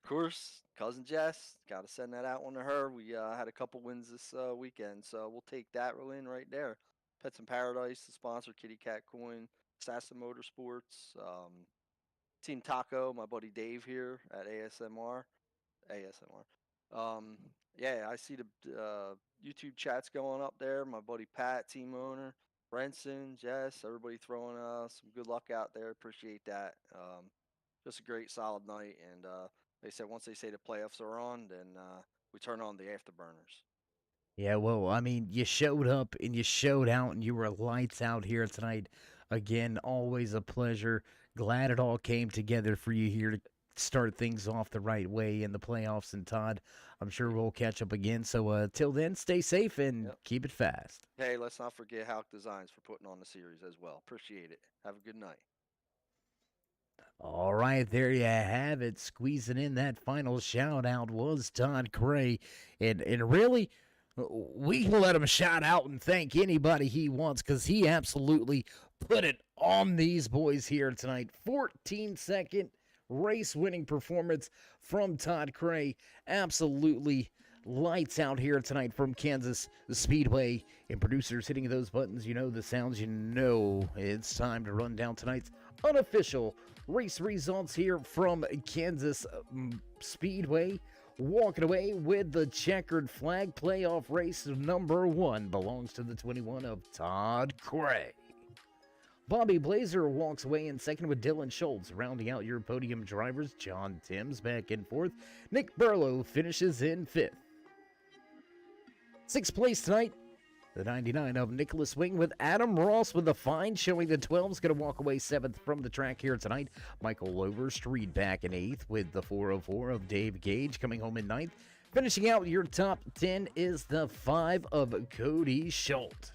Of course, cousin Jess, got to send that out one to her. We had a couple wins this weekend, so we'll take that win right there. Pets in Paradise, the sponsor, Kitty Cat Coin, Assassin Motorsports, Team Taco, my buddy Dave here at ASMR. Yeah, I see the YouTube chats going up there. My buddy Pat, team owner. Brenson, Jess, everybody throwing some good luck out there. Appreciate that. Just a great, solid night. And they said once they say the playoffs are on, then we turn on the afterburners. Yeah, well, I mean, you showed up and you showed out and you were lights out here tonight. Again, always a pleasure. Glad it all came together for you here to start things off the right way in the playoffs. And Todd, I'm sure we'll catch up again. So till then, stay safe and keep it fast. Hey, let's not forget Hauck Designs for putting on the series as well. Appreciate it. Have a good night. All right, there you have it. Squeezing in that final shout out was Todd Cray. And really, we can let him shout out and thank anybody he wants because he absolutely put it on these boys here tonight. 14-second race-winning performance from Todd Cray. Absolutely lights out here tonight from Kansas Speedway. And producers hitting those buttons, you know the sounds, you know it's time to run down tonight's unofficial race results here from Kansas Speedway. Walking away with the checkered flag, playoff race number 1 belongs to the 21 of Todd Cray. Bobby Blazer walks away in second with Dylan Schultz. Rounding out your podium drivers, John Timms back in fourth. Nick Burlow finishes in fifth. Sixth place tonight, the 99 of Nicholas Wing with Adam Ross with a fine showing. The 12's going to walk away seventh from the track here tonight. Michael Overstreet back in eighth with the 404 of Dave Gage coming home in ninth. Finishing out your top 10 is the 5 of Cody Schultz.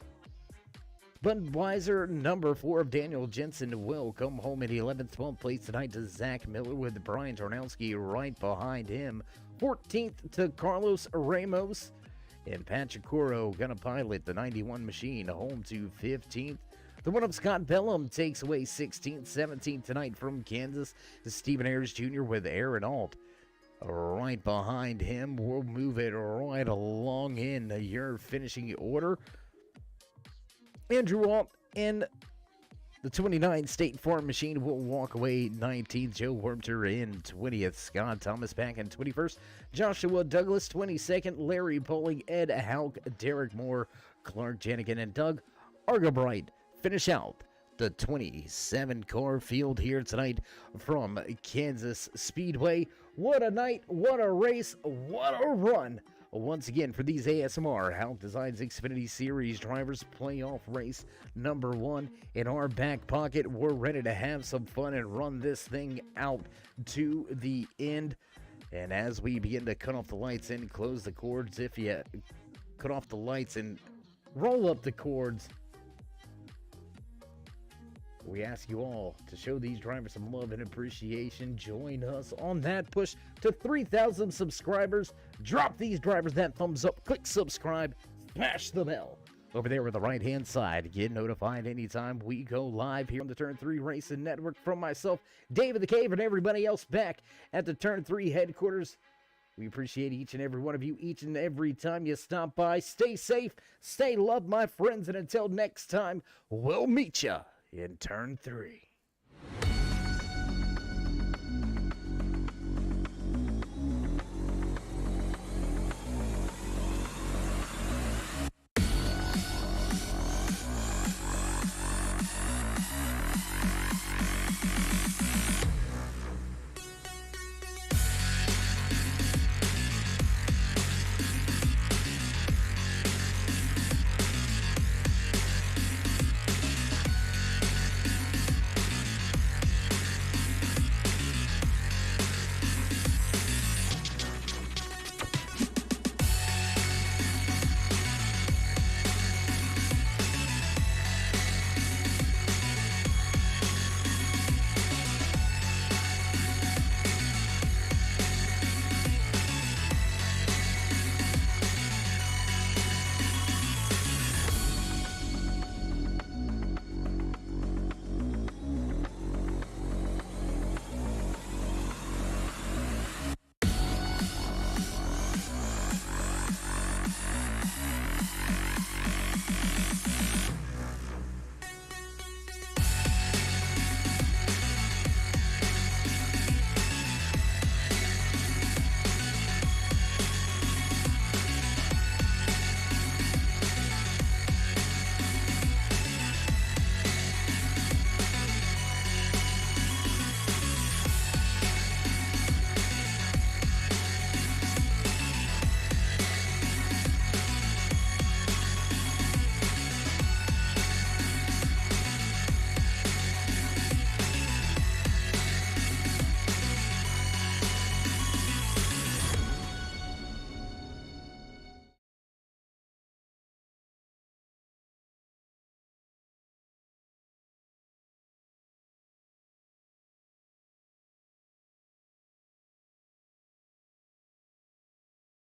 Budweiser number 4 of Daniel Jensen will come home in 11th, 12th place tonight to Zach Miller with Brian Tarnowski right behind him. 14th to Carlos Ramos. And Pachacuro gonna pilot the 91 machine home to 15th. The one of Scott Bellum takes away 16th, 17th tonight from Kansas. Stephen Ayers Jr. with Aaron Alt right behind him. We'll move it right along in your finishing order. Andrew Alt and the 29 State Farm Machine will walk away 19th. Joe Wormter in 20th. Scott Thomas back in 21st. Joshua Douglas 22nd. Larry Poling, Ed Hauck, Derek Moore, Clark Janigan, and Doug Argabright finish out the 27 car field here tonight from Kansas Speedway. What a night, what a race, what a run. Once again, for these ASMR Hauck Designs Xfinity Series drivers, playoff race number 1 in our back pocket. We're ready to have some fun and run this thing out to the end. And as we begin to cut off the lights and close the cords, if you cut off the lights and roll up the cords, we ask you all to show these drivers some love and appreciation. Join us on that push to 3,000 subscribers. Drop these drivers that thumbs up. Click subscribe. Smash the bell over there on the right-hand side. Get notified anytime we go live here on the Turn 3 Racing Network. From myself, David the Cave, and everybody else back at the Turn 3 headquarters. We appreciate each and every one of you each and every time you stop by. Stay safe. Stay loved, my friends. And until next time, we'll meet ya in Turn 3.